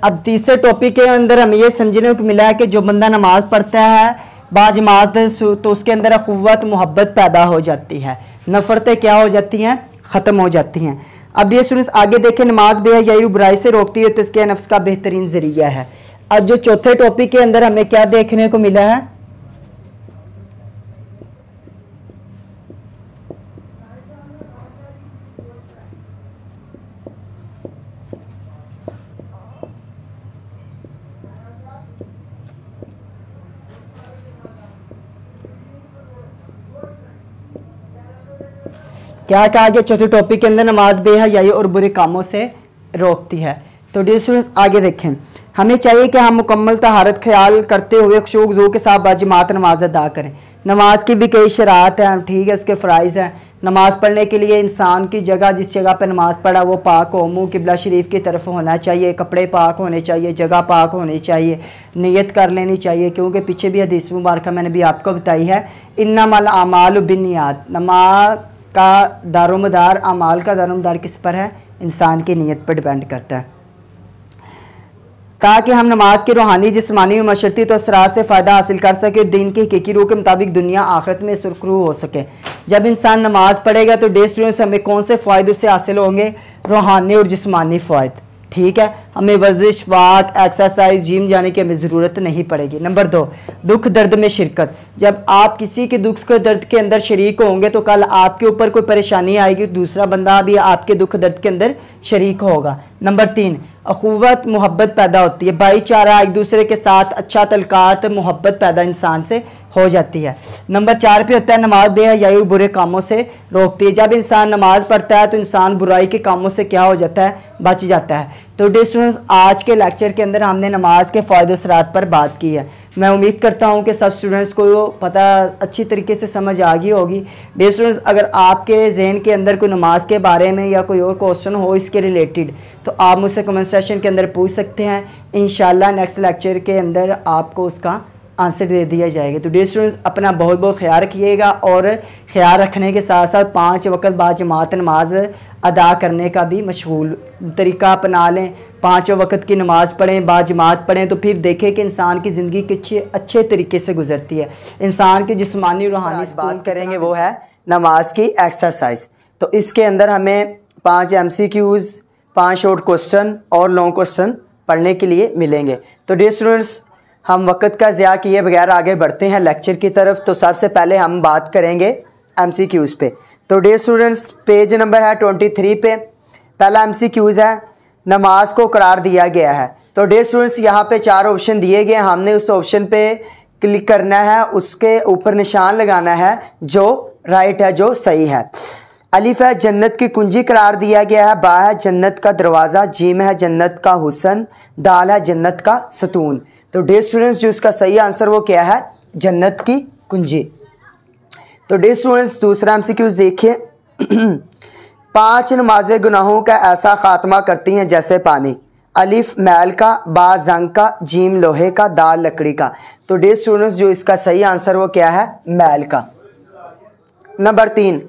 अब तीसरे टॉपिक के अंदर हमें ये समझने को मिला है कि जो बंदा नमाज पढ़ता है बाजमात तो उसके अंदर अख़ुव्वत मोहब्बत पैदा हो जाती है, नफ़रतें क्या हो जाती हैं? ख़त्म हो जाती हैं। अब ये स्टूडेंट्स आगे देखें, नमाज बेहयाई बुराई से रोकती है, तज़किया नफ्स का बेहतरीन ज़रिया है। अब जो चौथे टॉपिक के अंदर हमें क्या देखने को मिला है? क्या कहा गया चौथे टॉपिक के अंदर? नमाज बेहयाई और बुरे कामों से रोकती है। तो डियर स्टूडेंट्स आगे देखें, हमें चाहिए कि हम मुकम्मल तहारत ख्याल करते हुए खुशू के साथ बाजमात नमाज अदा करें। नमाज की भी कई शरात हैं, ठीक है, उसके फ़राइज़ हैं। नमाज़ पढ़ने के लिए इंसान की जगह, जिस जगह पर नमाज़ पढ़ा वो पाक हो, मुँह किबला शरीफ की तरफ होना चाहिए, कपड़े पाक होने चाहिए, जगह पाक होनी चाहिए, नियत कर लेनी चाहिए, क्योंकि पीछे भी हदीस मुबारक मैंने भी आपको बताई है, इन्नमल आमालु बिन्नियात। नमाज का दारोमदार, अमाल का दारोमदार किस पर है? इंसान की नीयत पर डिपेंड करता है। कहा कि हम नमाज के रूहानी, जिस्मानी और मशरती तो असरात से फ़ायदा हासिल कर सके, दीन की हकीकी रूह के मुताबिक दुनिया आखिरत में सुरखरू हो सके। जब इंसान नमाज पढ़ेगा तो डे स्टूडेंट्स हमें कौन से फ़ायदे उससे हासिल होंगे? रूहानी और जिस्मानी फ़ायदे। ठीक है, हमें वर्जिश, वाक, एक्सरसाइज, जिम जाने की हमें ज़रूरत नहीं पड़ेगी। नंबर 2, दुख दर्द में शिरकत। जब आप किसी के दुख के दर्द के अंदर शरीक होंगे तो कल आपके ऊपर कोई परेशानी आएगी, दूसरा बंदा भी आपके दुख दर्द के अंदर शरीक होगा। नंबर 3, अखुवत मोहब्बत पैदा होती है, भाईचारा, एक दूसरे के साथ अच्छा तलकात, मोहब्बत पैदा इंसान से हो जाती है। नंबर 4 पे होता है नमाज बेहयाई बुरे कामों से रोकती है। जब इंसान नमाज पढ़ता है तो इंसान बुराई के कामों से क्या हो जाता है? बच जाता है। तो डियर स्टूडेंट्स, आज के लेक्चर के अंदर हमने नमाज के फ़ायदे असरात पर बात की है। मैं उम्मीद करता हूं कि सब स्टूडेंट्स को पता अच्छी तरीके से समझ आ गई होगी। डियर स्टूडेंट्स, अगर आपके जहन के अंदर कोई नमाज के बारे में या कोई और क्वेश्चन हो इसके रिलेटेड, तो आप मुझसे कमेंट सेक्शन के अंदर पूछ सकते हैं। इंशाल्लाह नेक्स्ट लेक्चर के अंदर आपको उसका आंसर दे दिया जाएगा। तो डियर स्टूडेंट्स, अपना बहुत बहुत ख्याल रखिएगा और ख्याल रखने के साथ साथ 5 वक्त बाद जमात नमाज अदा करने का भी मशगूल तरीका अपना लें। 5 वक्त की नमाज़ पढ़ें, बाद जमात पढ़ें, तो फिर देखें कि इंसान की ज़िंदगी कितने अच्छे तरीके से गुजरती है। इंसान की जिस्मानी रूहानी बात करेंगे वो है नमाज की एक्सरसाइज। तो इसके अंदर हमें 5 MCQs, 5 शॉर्ट क्वेश्चन और लॉन्ग क्वेश्चन पढ़ने के लिए मिलेंगे। तो डियर स्टूडेंट्स, हम वक्त का ज़िया किए बगैर आगे बढ़ते हैं लेक्चर की तरफ। तो सबसे पहले हम बात करेंगे MCQs पे। तो डियर स्टूडेंट्स, पेज नंबर है 23 पे। पहला MCQs है, नमाज को करार दिया गया है। तो डियर स्टूडेंट्स, यहाँ पे 4 ऑप्शन दिए गए हैं, हमने उस ऑप्शन पे क्लिक करना है, उसके ऊपर निशान लगाना है जो राइट है, जो सही है। अलिफ है, जन्नत की कुंजी करार दिया गया है। बा है, जन्नत का दरवाज़ा। जीम है, जन्नत का हुस्न। दाल है, जन्नत का सतून। तो डियर स्टूडेंट्स, जो इसका सही आंसर वो क्या है? जन्नत की कुंजी। तो डियर स्टूडेंट्स, दूसरा MCQs देखिए। 5 नमाजें गुनाहों का ऐसा खात्मा करती हैं जैसे पानी। अलिफ मैल का, बा जंग का, जीम लोहे का, दाल लकड़ी का। तो डियर स्टूडेंट्स, जो इसका सही आंसर वो क्या है? मैल का। नंबर 3,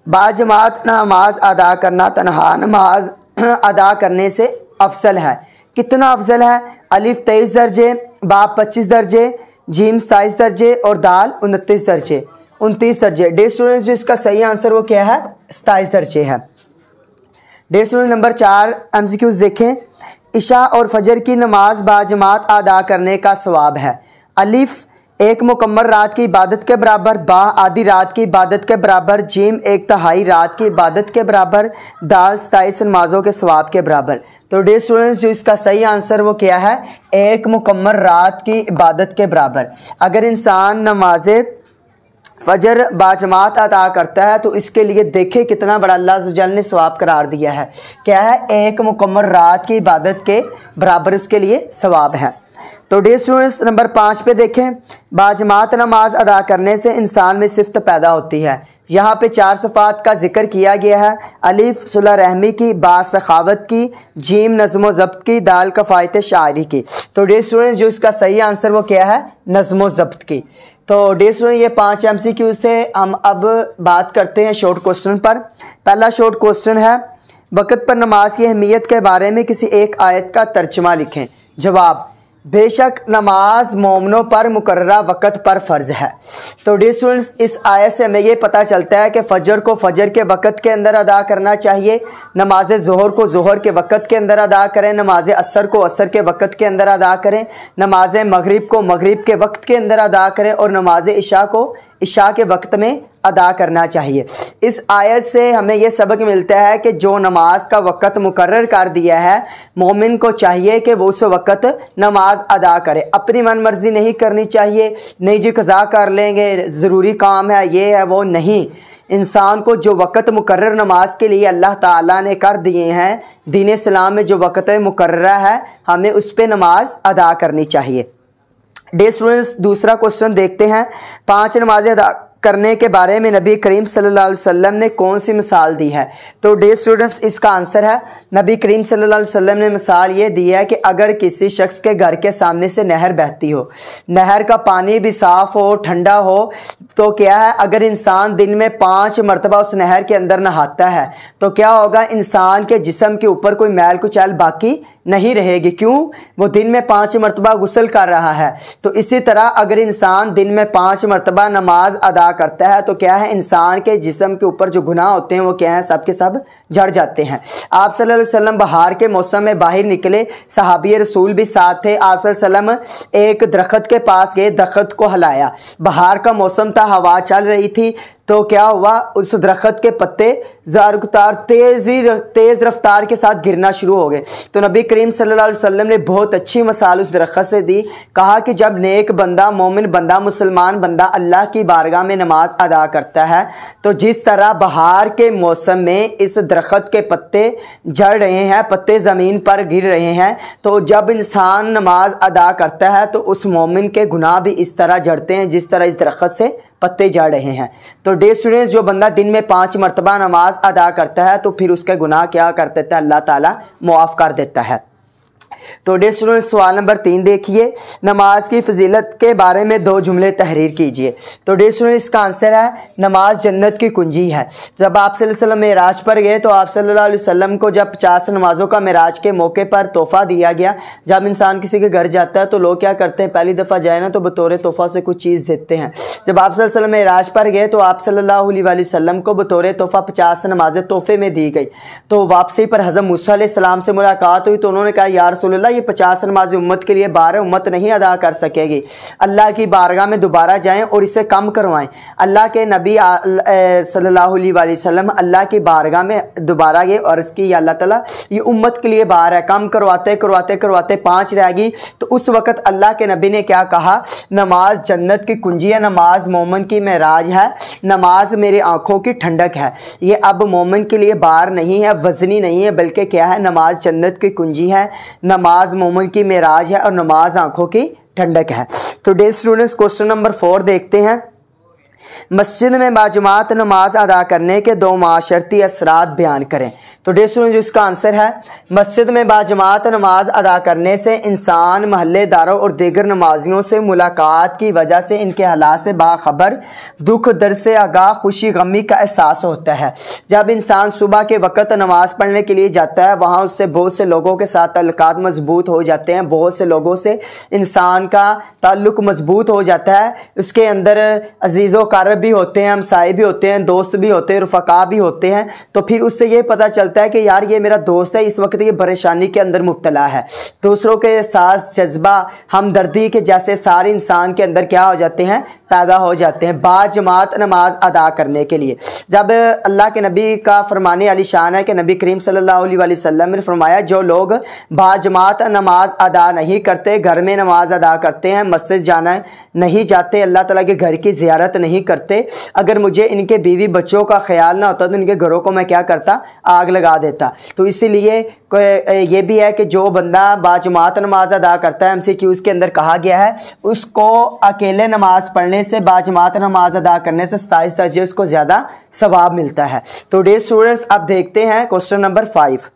बाजमात नमाज अदा करना तनहा नमाज अदा करने से अफजल है। कितना अफजल है? अलिफ 23 दर्जे, बा 25 दर्जे, जीम 27 दर्जे और दाल 29 दर्जे। 29 दर्जे। डियर स्टूडेंट्स, जो इसका सही आंसर वो क्या है? 27 दर्जे है। डियर स्टूडेंट, नंबर 4 MCQs देखें। इशा और फजर की नमाज बाजमात अदा करने का सवाब है। अलिफ 1 मुकम्मल रात की इबादत के बराबर, बा आधी रात की इबादत के बराबर, जीम 1/3 रात की इबादत के बराबर, दाल 27 नमाजों के सवाब के बराबर। तो डियर स्टूडेंट्स, जो इसका सही आंसर वो क्या है? 1 मुकम्मल रात की इबादत के बराबर। अगर इंसान नमाज फजर बाजमात अदा करता है तो इसके लिए देखे कितना बड़ा अल्लाह अज़्ज़वजल ने सवाब करार दिया है। क्या है? 1 मुकम्मल रात की इबादत के बराबर उसके लिए सवाब है। तो डियर स्टूडेंट्स, नंबर 5 पे देखें। बाजमात नमाज अदा करने से इंसान में सिफ्त पैदा होती है। यहाँ पे 4 सिफात का जिक्र किया गया है। अलिफ सुलह रहमी की, बा सखावत की, जीम नज़्म व ज़ब्त की, दाल कफ़ायत शायरी की। तो डियर स्टूडेंट्स, जो इसका सही आंसर वो क्या है? नज़्म व ज़ब्त की। तो डियर स्टूडेंट, ये 5 MCQ से हम अब बात करते हैं शॉर्ट क्वेश्चन पर। पहला शॉर्ट क्वेश्चन है, वक़्त पर नमाज की अहमियत के बारे में किसी एक आयत का तर्जुमा लिखें। जवाब, बेशक नमाज मोमिनों पर मुकर्ररा वक़्त पर फ़र्ज है। तो डियर स्टूडेंट्स, इस आयत से हमें ये पता चलता है कि फ़जर को फ़जर के वक़्त के अंदर अदा करना चाहिए, नमाज ज़ोहर को ज़ोहर के वक़्त के अंदर अदा करें, नमाज असर को असर के वक़्त के अंदर अदा करें, नमाज मगरिब को मगरिब के वक़्त के अंदर अदा करें और नमाज इशा को इशा के वक़्त में अदा करना चाहिए। इस आयत से हमें यह सबक मिलता है कि जो नमाज का वक़्त मुकर्रर कर दिया है, मोमिन को चाहिए कि वो उस वक़्त नमाज अदा करे। अपनी मन मर्जी नहीं करनी चाहिए, नहीं जी कज़ा कर लेंगे, ज़रूरी काम है, ये है वो नहीं। इंसान को जो वक़्त मुकर्रर नमाज के लिए अल्लाह ताला ने कर दिए हैं, दीन इस्लाम में जो वक़्त मुकर्रर है, हमें उस पर नमाज अदा करनी चाहिए। डियर स्टूडेंट्स, दूसरा क्वेश्चन देखते हैं। 5 नमाजें अदा करने के बारे में नबी करीम सल्लल्लाहु अलैहि वसल्लम ने कौन सी मिसाल दी है? तो डियर स्टूडेंट्स, इसका आंसर है, नबी करीम सल्लल्लाहु अलैहि वसल्लम ने मिसाल ये दी है कि अगर किसी शख्स के घर के सामने से नहर बहती हो, नहर का पानी भी साफ़ हो, ठंडा हो, तो क्या है, अगर इंसान दिन में 5 मरतबा उस नहर के अंदर नहाता है तो क्या होगा? इंसान के जिस्म के ऊपर कोई मैल कुचैल बाकी नहीं रहेगी। क्यों? वो दिन में 5 मरतबा गुस्ल कर रहा है। तो इसी तरह अगर इंसान दिन में 5 मरतबा नमाज अदा करता है तो क्या है, इंसान के जिस्म के ऊपर जो गुनाह होते हैं वो क्या है, सब के सब झड़ जाते हैं। आप सल्लल्लाहु अलैहि वसल्लम बहार के मौसम में बाहर निकले, सहाबी रसूल भी साथ थे। आप सल्लल्लाहु अलैहि वसल्लम एक दरख्त के पास गए, दरख्त को हिलाया, बहार का मौसम था, हवा चल रही थी, तो क्या हुआ, उस दरख्त के पत्ते ज़ारुकतार तेज़ रफ्तार के साथ गिरना शुरू हो गए। तो नबी करीम सल्लल्लाहु अलैहि वसल्लम ने बहुत अच्छी मिसाल उस दरख्त से दी। कहा कि जब नेक बंदा, मोमिन बंदा, मुसलमान बंदा अल्लाह की बारगाह में नमाज अदा करता है, तो जिस तरह बहार के मौसम में इस दरख्त के पत्ते झड़ रहे हैं, पत्ते ज़मीन पर गिर रहे हैं, तो जब इंसान नमाज अदा करता है तो उस मोमिन के गुनाह भी इस तरह झड़ते हैं जिस तरह इस दरख्त से पत्ते झड़ रहे हैं। तो डे स्टूडेंट्स, जो बंदा दिन में 5 मरतबा नमाज अदा करता है तो फिर उसके गुनाह क्या कर देता है, अल्लाह ताला मुआफ़ कर देता है। तो डे स्टूडेंट, सवाल नंबर 3 देखिए, नमाज की फजीलत के बारे में 2 जुमले तहरीर कीजिए। तो डे स्टूडेंट, इसका आंसर है नमाज जन्नत की कुंजी है। जब आप सल्लल्लाहु अलैहि वसल्लम मेराज पर गए तो आप सल्लल्लाहु अलैहि वसल्लम को जब 50 नमाजों का मेराज के मौके पर तोहफा दिया गया। जब इंसान किसी के घर जाता है तो लोग क्या करते हैं, पहली दफ़ा जाए ना तो बतौर तोहफा से कुछ चीज़ देते हैं। जब आप सल्लल्लाहु अलैहि वसल्लम मेराज पर गए तो आप सल्लल्लाहु अलैहि वसल्लम को बतौर तोहफा 50 नमाजें तोहफे में दी गई। तो वापसी पर हज़रत मूसा अलैहिस्सलाम से मुलाकात हुई तो उन्होंने कहा, या रसूलल्लाह, ये 50 नमाज उम्मत के लिए बार है, उम्मत नहीं अदा कर सकेगी, अल्लाह की बारगाह में दोबारा जाएं और इसे कम करवाएं। अल्लाह के नबी सल्लल्लाहु अलैहि वसल्लम अल्लाह की बारगाह में दोबारा गए और इसकी, या अल्लाह ताला ये उम्मत के लिए बार है, कम करवाते करवाते करवाते 5 रह गई। तो उस वक़्त अल्लाह के नबी ने क्या कहा, नमाज जन्नत की कुंजी है, नमाज मोमिन की मेराज है, नमाज मेरी आंखों की ठंडक है। ये अब मोमिन के लिए बार नहीं है, वजनी नहीं है, बल्कि क्या है, नमाज जन्नत की कुंजी है, नमाज मोमिन की मेराज है और नमाज आंखों की ठंडक है। तो डे स्टूडेंट्स, क्वेश्चन नंबर 4 देखते हैं। मस्जिद में बाजमात नमाज अदा करने के 2 माशरती असरात बयान करें। तो डे स्टूडेंट्स, इसका आंसर है मस्जिद में बाजमात नमाज अदा करने से इंसान महल्लेदारों और दीगर नमाजियों से मुलाकात की वजह से इनके हालात से बाखबर, दुख दर्द से आगाह, खुशी गमी का एहसास होता है। जब इंसान सुबह के वक़्त नमाज पढ़ने के लिए जाता है, वहाँ उससे बहुत से लोगों के साथ ताल्लुकात मजबूत हो जाते हैं, बहुत से लोगों से इंसान का ताल्लुक मजबूत हो जाता है। उसके अंदर अजीज़ो कारब भी होते हैं, हमसाए भी होते हैं, दोस्त भी होते हैं, रुफ़क़ा भी होते हैं। तो फिर उससे ये पता चलता है कि यार ये मेरा दोस्त है, इस वक्त ये परेशानी के अंदर मुब्तला है। दूसरों के एहसास, जज्बा, हमदर्दी के जैसे सारे इंसान के अंदर क्या हो जाते हैं, पैदा हो जाते हैं बाजमात नमाज अदा करने के लिए। जब अल्लाह के नबी का फरमाने वाली शान है कि नबी करीम सल्लल्लाहु अलैहि वसल्लम ने फरमाया, जो लोग बाजमात नमाज अदा नहीं करते, घर में नमाज अदा करते हैं, मस्जिद जाना नहीं जाते, अल्लाह ताला के घर की ज़ियारत नहीं करते, अगर मुझे इनके बीवी बच्चों का ख्याल ना होता तो इनके घरों को मैं क्या करता, आग लगा देता। तो इसीलिए ये भी है कि जो बंदा बाजमात नमाज अदा करता है, MCQs के अंदर कहा गया है, उसको अकेले नमाज पढ़ने से बाजमात नमाज अदा करने से 27 दर्जे उसको ज़्यादा सवाब मिलता है। तो डे स्टूडेंट्स, अब देखते हैं क्वेश्चन नंबर 5।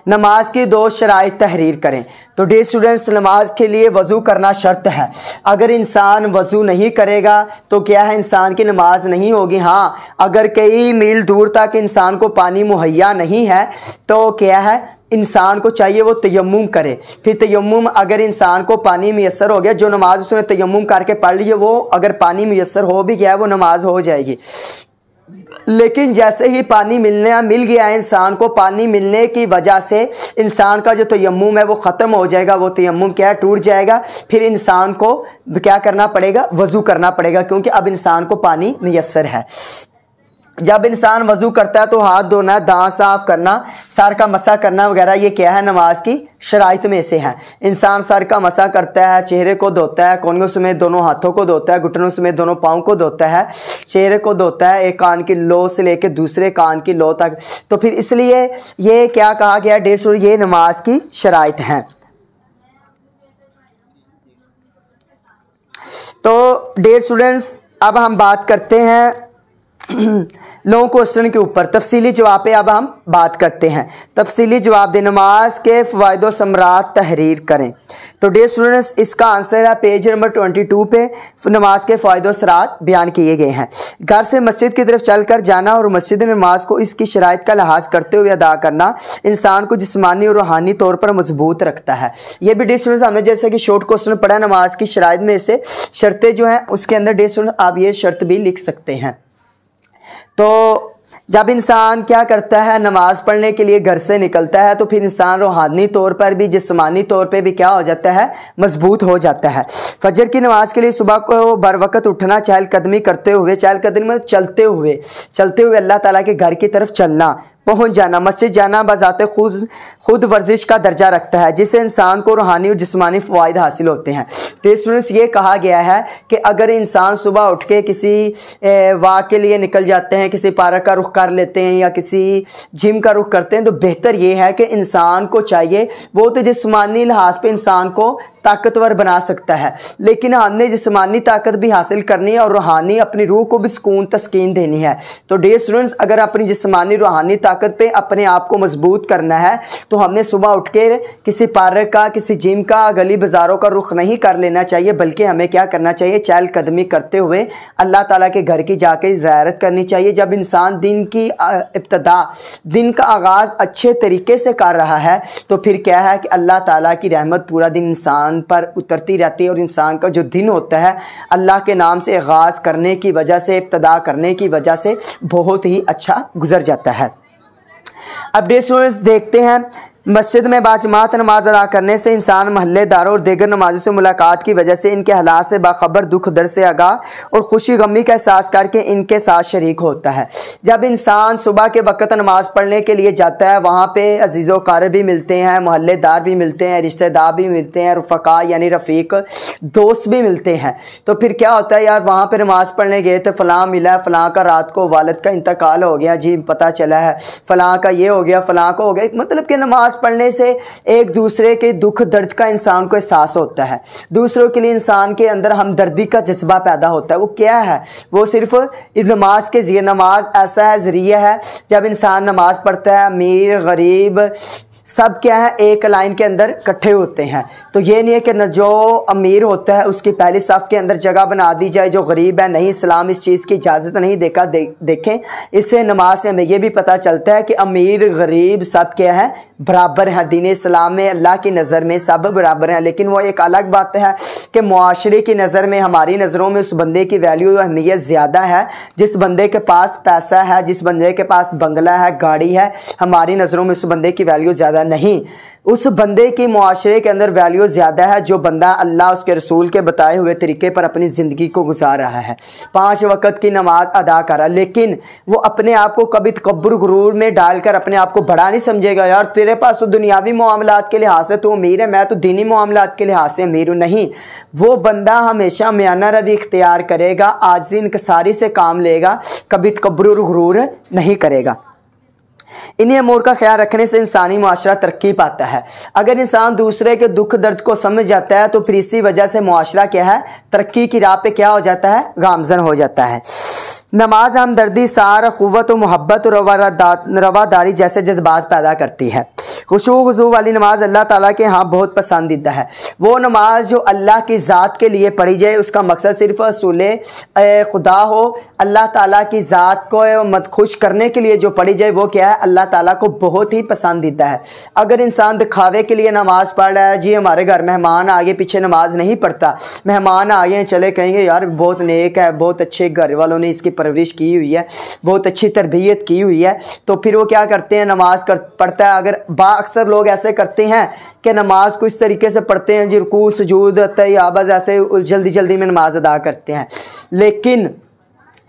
नमाज की 2 शराइत तहरीर करें। तो डे स्टूडेंट्स, नमाज के लिए वज़ू करना शर्त है। अगर इंसान वज़ू नहीं करेगा तो क्या है, इंसान की नमाज नहीं होगी। हाँ, अगर कई मील दूर तक इंसान को पानी मुहैया नहीं है तो क्या है, इंसान को चाहिए वो तयम्मुम करे। फिर तयम्मुम, अगर इंसान को पानी मुयस्सर हो गया, जो नमाज उसने तयम्मुम करके पढ़ ली है, वो अगर पानी मुयस्सर हो भी गया है वो नमाज हो जाएगी। लेकिन जैसे ही पानी मिल गया है इंसान को, पानी मिलने की वजह से इंसान का जो तयम्मुम है वो ख़त्म हो जाएगा, वो तयम्मुम क्या टूट जाएगा। फिर इंसान को क्या करना पड़ेगा, वज़ू करना पड़ेगा, क्योंकि अब इंसान को पानी मुयस्सर है। जब इंसान वज़ू करता है तो हाथ धोना, दांत साफ़ करना, सर का मसा करना वगैरह, ये क्या है, नमाज की शराइत में से है। इंसान सर का मसा करता है, चेहरे को धोता है, कोहनियों समेत दोनों हाथों को धोता है, घुटनों समेत दोनों पाँव को धोता है, चेहरे को धोता है, एक कान की लो से लेकर दूसरे कान की लो तक। तो फिर इसलिए ये क्या कहा गया, ये नमाज की शराइत हैं। तो डियर स्टूडेंट्स, अब हम बात करते हैं लॉन्ग क्वेश्चन के ऊपर, तफसीली जवाब पे अब हम बात करते हैं। तफसीली जवाब दे, नमाज के फ़वाइद व समरात तहरीर करें। तो डियर स्टूडेंट्स, इसका आंसर है पेज नंबर 22 पे नमाज के फ़वाइद व असरात बयान किए गए हैं। घर से मस्जिद की तरफ चलकर जाना और मस्जिद में नमाज को इसकी शराइत का लिहाज करते हुए अदा करना इंसान को जिस्मानी और रूहानी तौर पर मजबूत रखता है। ये भी डियर स्टूडेंट्स, हमने जैसे कि शॉर्ट क्वेश्चन पढ़ा, नमाज की शराइत में से शर्तें जो हैं उसके अंदर डियर स्टूडेंट्स आप ये शर्त भी लिख सकते हैं। तो जब इंसान क्या करता है, नमाज पढ़ने के लिए घर से निकलता है, तो फिर इंसान रूहानी तौर पर भी जिस्मानी तौर पे भी क्या हो जाता है, मजबूत हो जाता है। फजर की नमाज के लिए सुबह को बर वक्त उठना, चहलकदमी करते हुए, चहलकदमी में चलते हुए अल्लाह ताला के घर की तरफ चलना, पहुंच जाना, मस्जिद जाना बजाते खुद वर्जिश का दर्जा रखता है, जिससे इंसान को रूहानी और जिस्मानी फ़वाइद हासिल होते हैं। तो स्टूडेंट्स ये कहा गया है कि अगर इंसान सुबह उठ के किसी वाक के लिए निकल जाते हैं, किसी पार्क का रुख कर लेते हैं या किसी जिम का रुख करते हैं, तो बेहतर ये है कि इंसान को चाहिए, वो तो जिस्मानी लिहाज पे इंसान को ताकतवर बना सकता है, लेकिन हमने जिस्मानी ताकत भी हासिल करनी है और रूहानी अपनी रूह को भी सुकून तस्कीन देनी है। तो डियर स्टूडेंट्स, अगर अपनी जिस्मानी रूहानी ताकत पे अपने आप को मजबूत करना है तो हमने सुबह उठ के किसी पार्क का, किसी जिम का, गली बाज़ारों का रुख नहीं कर लेना चाहिए, बल्कि हमें क्या करना चाहिए, चहलकदमी करते हुए अल्लाह ताला के घर की जाके ज़ियारत करनी चाहिए। जब इंसान दिन की इब्तिदा, दिन का आगाज़ अच्छे तरीके से कर रहा है तो फिर क्या है कि अल्लाह ताला की रहमत पूरा दिन इंसान पर उतरती रहती है और इंसान का जो दिन होता है अल्लाह के नाम से आगाज़ करने की वजह से, इब्तिदा करने की वजह से बहुत ही अच्छा गुजर जाता है। अब देखते हैं, मस्जिद में बाजमात नमाज अदा करने से इंसान महल्लेदारों और दीगर नमाज़ों से मुलाकात की वजह से इनके हालात से बाखबर, दुख दर्द से आगाह और खुशी गमी का एहसास करके इनके साथ शरीक होता है। जब इंसान सुबह के वक़्त नमाज पढ़ने के लिए जाता है, वहाँ पे अजीज़ो क़ारिब भी मिलते हैं, महल्लेदार भी मिलते हैं, रिश्तेदार भी मिलते हैं, रुफ़क़ा यानी रफ़ीक दोस्त भी मिलते हैं। तो फिर क्या होता है, यार वहाँ पर नमाज़ पढ़ने गए थे, फ़लाँ मिला, फ़लाँ का रात को वालिद का इंतकाल हो गया जी, पता चला है, फ़लाँ का ये हो गया, फ़लाँ को हो गया। मतलब कि नमाज पढ़ने से एक दूसरे के दुख दर्द का इंसान को एहसास होता है, दूसरों के लिए इंसान के अंदर हमदर्दी का जज्बा पैदा होता है। वो क्या है, वो सिर्फ नमाज के ज़रिए, नमाज ऐसा है ज़रिया है, जब इंसान नमाज पढ़ता है, अमीर गरीब सब क्या है एक लाइन के अंदर इकट्ठे होते हैं। तो ये नहीं है कि न जो अमीर होता है उसकी पहली साफ के अंदर जगह बना दी जाए, जो गरीब है नहीं, इस्लाम इस चीज़ की इजाज़त नहीं देखें। इससे नमाज से हमें यह भी पता चलता है कि अमीर गरीब सब क्या है, बराबर हैं। दीन इस्लाम में अल्लाह की नज़र में सब बराबर हैं। लेकिन वो एक अलग बात है कि मुआशरे की नज़र में, हमारी नज़रों में उस बंदे की वैल्यू अहमियत ज़्यादा है जिस बंदे के पास पैसा है, जिस बंदे के पास बंगला है, गाड़ी है, हमारी नज़रों में उस बंदे की वैल्यू ज़्यादा नहीं। उस बंदे की मुआशरे के अंदर वैल्यू ज़्यादा है जो बंदा अल्लाह उसके रसूल के बताए हुए तरीके पर अपनी ज़िंदगी को गुजार रहा है, 5 वक़्त की नमाज अदा कर रहा है, लेकिन वो अपने आप को कभी तकब्बुर गुरूर में डालकर अपने आप को बड़ा नहीं समझेगा। यार तेरे पास तो दुनियावी मामलात के लिहाज से तो अमीर है, मैं तो दीनी मामलात के लिहाज से अमीर हूँ। नहीं, वो बंदा हमेशा म्याना रवि इख्तियार करेगा, आजिज़ी इंकिसारी से काम लेगा, कभी तकब्बुर गुरूर नहीं करेगा। इन्हीं अमूर का ख्याल रखने से इंसानी मुआशरा तरक्की पाता है। अगर इंसान दूसरे के दुख दर्द को समझ जाता है तो फिर इसी वजह से मुआशरा क्या है, तरक्की की राह पे क्या हो जाता है, गामजन हो जाता है। नमाज हमदर्दी, सार, क़ुव्वत, मोहब्बत और रवादारी जैसे जज्बात पैदा करती है। खुशू हुज़ू वाली नमाज अल्लाह ताला के यहाँ बहुत पसंदीदा है। वो नमाज जो अल्लाह की ज़ात के लिए पढ़ी जाए, उसका मकसद सिर्फ असूल खुदा हो, अल्लाह ताला की ज़ात को मत खुश करने के लिए जो पढ़ी जाए, वो क्या है, अल्लाह ताला को बहुत ही पसंदीदा है। अगर इंसान दिखावे के लिए नमाज पढ़ रहा है, जी हमारे घर मेहमान आगे पीछे नमाज नहीं पढ़ता, मेहमान आ गए चले, कहेंगे यार बहुत नेक है, बहुत अच्छे घर वालों ने इसकी परवरिश की हुई है, बहुत अच्छी तरबियत की हुई है, तो फिर वो क्या करते हैं, नमाज पढ़ता है। अगर अक्सर लोग ऐसे करते हैं कि नमाज को इस तरीके से पढ़ते हैं जी, रुकू सुजूद तैयाबज़ ऐसे जल्दी जल्दी में नमाज अदा करते हैं। लेकिन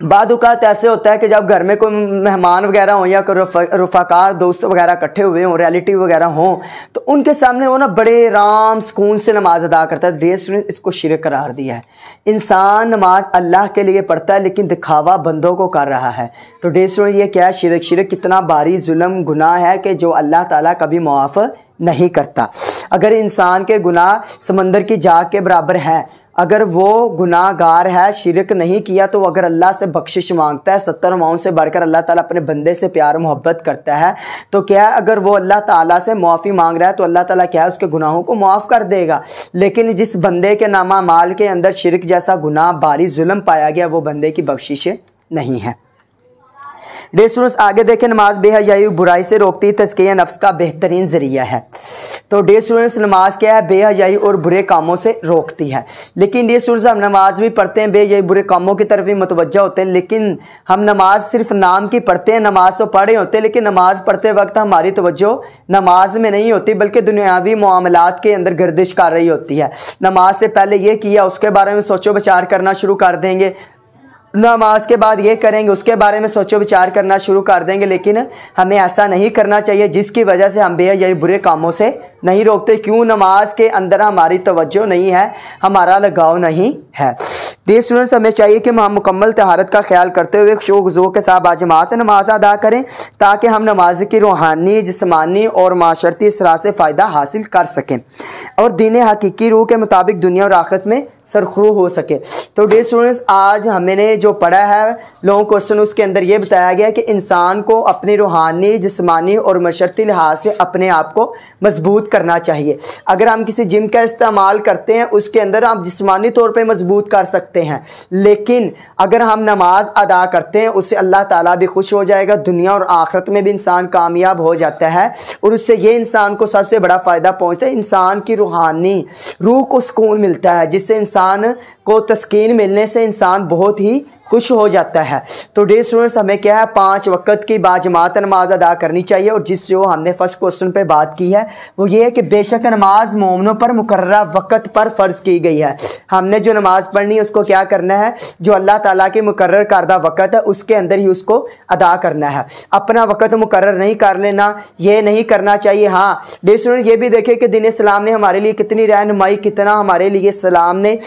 बाद औक़ात ऐसे होता है कि जब घर में कोई मेहमान वगैरह हों या कोई रफ़ाकार दोस्त वगैरह इकट्ठे हुए हों, रिलेटिव वगैरह हों, तो उनके सामने वो ना बड़े आराम सुकून से नमाज अदा करता है। डियर स्टूडेंट, इसको शिरक करार दिया है। इंसान नमाज अल्लाह के लिए पढ़ता है लेकिन दिखावा बंदों को कर रहा है। तो डियर स्टूडेंट, ये क्या है, शिरक। शिरक कितना भारी जुल्म गुनाह है कि जो अल्लाह ताला कभी मुआफ़ नहीं करता। अगर इंसान के गुनाह समंदर की जाग के बराबर है, अगर वो गुनाहगार है, शिरक नहीं किया, तो अगर अल्लाह से बख्शिश मांगता है, 70 माओं से बढ़कर अल्लाह ताला अपने बंदे से प्यार मोहब्बत करता है, तो क्या है, अगर वो अल्लाह ताला से मुआफ़ी मांग रहा है तो अल्लाह ताला क्या है, उसके गुनाहों को मुआफ़ कर देगा। लेकिन जिस बंदे के नामा माल के अंदर शिरक जैसा गुनाह भारी जुल्म पाया गया, वो बंदे की बख्शिश नहीं है। डे स्टूडेंट्स आगे देखें, नमाज बेहयाई बुराई से रोकती, तज़किया नफ्स का बेहतरीन ज़रिया है। तो डे स्टूडेंट्स नमाज क्या है, बेहयाई और बुरे कामों से रोकती है। लेकिन डे स्टूडेंट्स हम नमाज भी पढ़ते हैं, बेहयाई बुरे कामों की तरफ भी मुतवज्जा होते हैं, लेकिन हम नमाज सिर्फ नाम की पढ़ते हैं। नमाज तो पढ़े होते हैं लेकिन नमाज पढ़ते वक्त हमारी तवज्जो नमाज में नहीं होती बल्कि दुनियावी मामलात के अंदर गर्दिश कर रही होती है। नमाज से पहले ये किया, उसके बारे में सोचो विचार करना शुरू कर देंगे, नमाज के बाद ये करेंगे, उसके बारे में सोचो विचार करना शुरू कर देंगे। लेकिन हमें ऐसा नहीं करना चाहिए, जिसकी वजह से हम बेहयाई बुरे कामों से नहीं रोकते। क्यों? नमाज के अंदर हमारी तवज्जो नहीं है, हमारा लगाव नहीं है। डियर स्टूडेंट्स हमें चाहिए कि हम मुकम्मल तहारत का ख्याल करते हुए खुशू के साथ बाजमात नमाज अदा करें, ताकि हम नमाज की रूहानी, जिस्मानी और माशरती असरा से फ़ायदा हासिल कर सकें और दीन हकीकी रूह के मुताबिक दुनिया और आखिरत में सरखरू हो सके। तो डियर स्टूडेंट्स आज हमने जो पढ़ा है लॉन्ग क्वेश्चन, उसके अंदर ये बताया गया कि इंसान को अपनी रूहानी, जिस्मानी और माशरती लिहाज से अपने आप को मजबूत करना चाहिए। अगर हम किसी जिम का इस्तेमाल करते हैं उसके अंदर आप जिस्मानी तौर पे मजबूत कर सकते हैं, लेकिन अगर हम नमाज अदा करते हैं उससे अल्लाह ताला भी खुश हो जाएगा, दुनिया और आखिरत में भी इंसान कामयाब हो जाता है और उससे ये इंसान को सबसे बड़ा फ़ायदा पहुँचता है, इंसान की रूहानी रूह को सुकून मिलता है, जिससे इंसान को तस्कीन मिलने से इंसान बहुत ही खुश हो जाता है। तो डियर स्टूडेंट्स हमें क्या है, 5 वक्त की बाजमात नमाज अदा करनी चाहिए। और जिससे वो हमने फर्स्ट क्वेश्चन पे बात की है वो ये है कि बेशक नमाज मोमिनों पर मुकर्ररा वक्त पर फ़र्ज की गई है। हमने जो नमाज पढ़नी है उसको क्या करना है, जो अल्लाह ताला के मुकर्रर करदा वक्त है उसके अंदर ही उसको अदा करना है। अपना वक्त मुकर्रर नहीं कर लेना, ये नहीं करना चाहिए। हाँ डियर स्टूडेंट्स ये भी देखें कि दीन इस्लाम ने हमारे लिए कितनी रहनुमाई, कितना हमारे लिए इस्लाम ने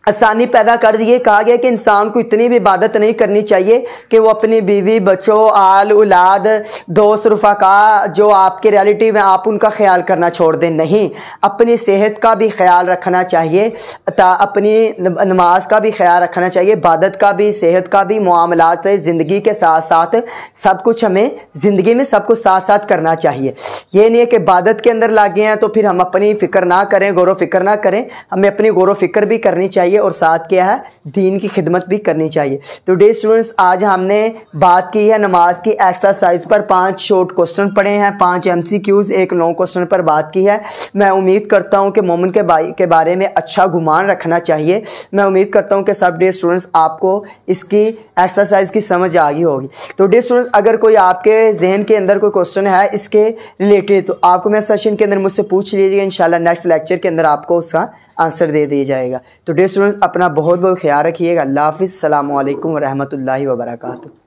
आसानी पैदा कर दी है। कहा गया कि इंसान को इतनी भी इबादत नहीं करनी चाहिए कि वो अपनी बीवी, बच्चों, आल औलाद, दोस्त, रफ़ाका जो आपके रिलेटिव हैं आप उनका ख्याल करना छोड़ दें। नहीं, अपनी सेहत का भी ख्याल रखना चाहिए, अपनी नमाज का भी ख्याल रखना चाहिए, इबादत का भी, सेहत का भी, मामलात ज़िंदगी के साथ साथ सब कुछ हमें ज़िंदगी में सब कुछ साथ साथ करना चाहिए। ये नहीं है कि इबादत के अंदर लागे हैं तो फिर हम अपनी फ़िक्र ना करें, गौर फ़िक्र ना करें, हमें अपनी गौर फ़िक्र भी करनी चाहिए और साथ क्या है, दीन की खिदमत भी करनी चाहिए। तो डियर स्टूडेंट्स आज हमने बात की है नमाज की एक्सरसाइज पर, 5 शॉर्ट क्वेश्चन पढ़े हैं, 5 MCQs, 1 लॉन्ग क्वेश्चन पर बात की है। मैं उम्मीद करता हूं कि मोमिन के बारे में अच्छा गुमान रखना चाहिए। मैं उम्मीद करता हूं कि सब डियर स्टूडेंट्स आपको इसकी एक्सरसाइज की समझ आ गई होगी। तो डियर स्टूडेंट्स अगर कोई आपके जहन के अंदर कोई क्वेश्चन है इसके रिलेटेड तो आपको मैं सेशन के अंदर मुझसे पूछ लीजिएगा, इंशाल्लाह नेक्स्ट लेक्चर के अंदर आपको उसका आंसर दे दिया जाएगा। तो डियर स्टूडेंट्स अपना बहुत बहुत ख्याल रखिएगा। अल्लाह हाफिज़, अस्सलामु अलैकुम व रहमतुल्लाहि व बरकातुहू।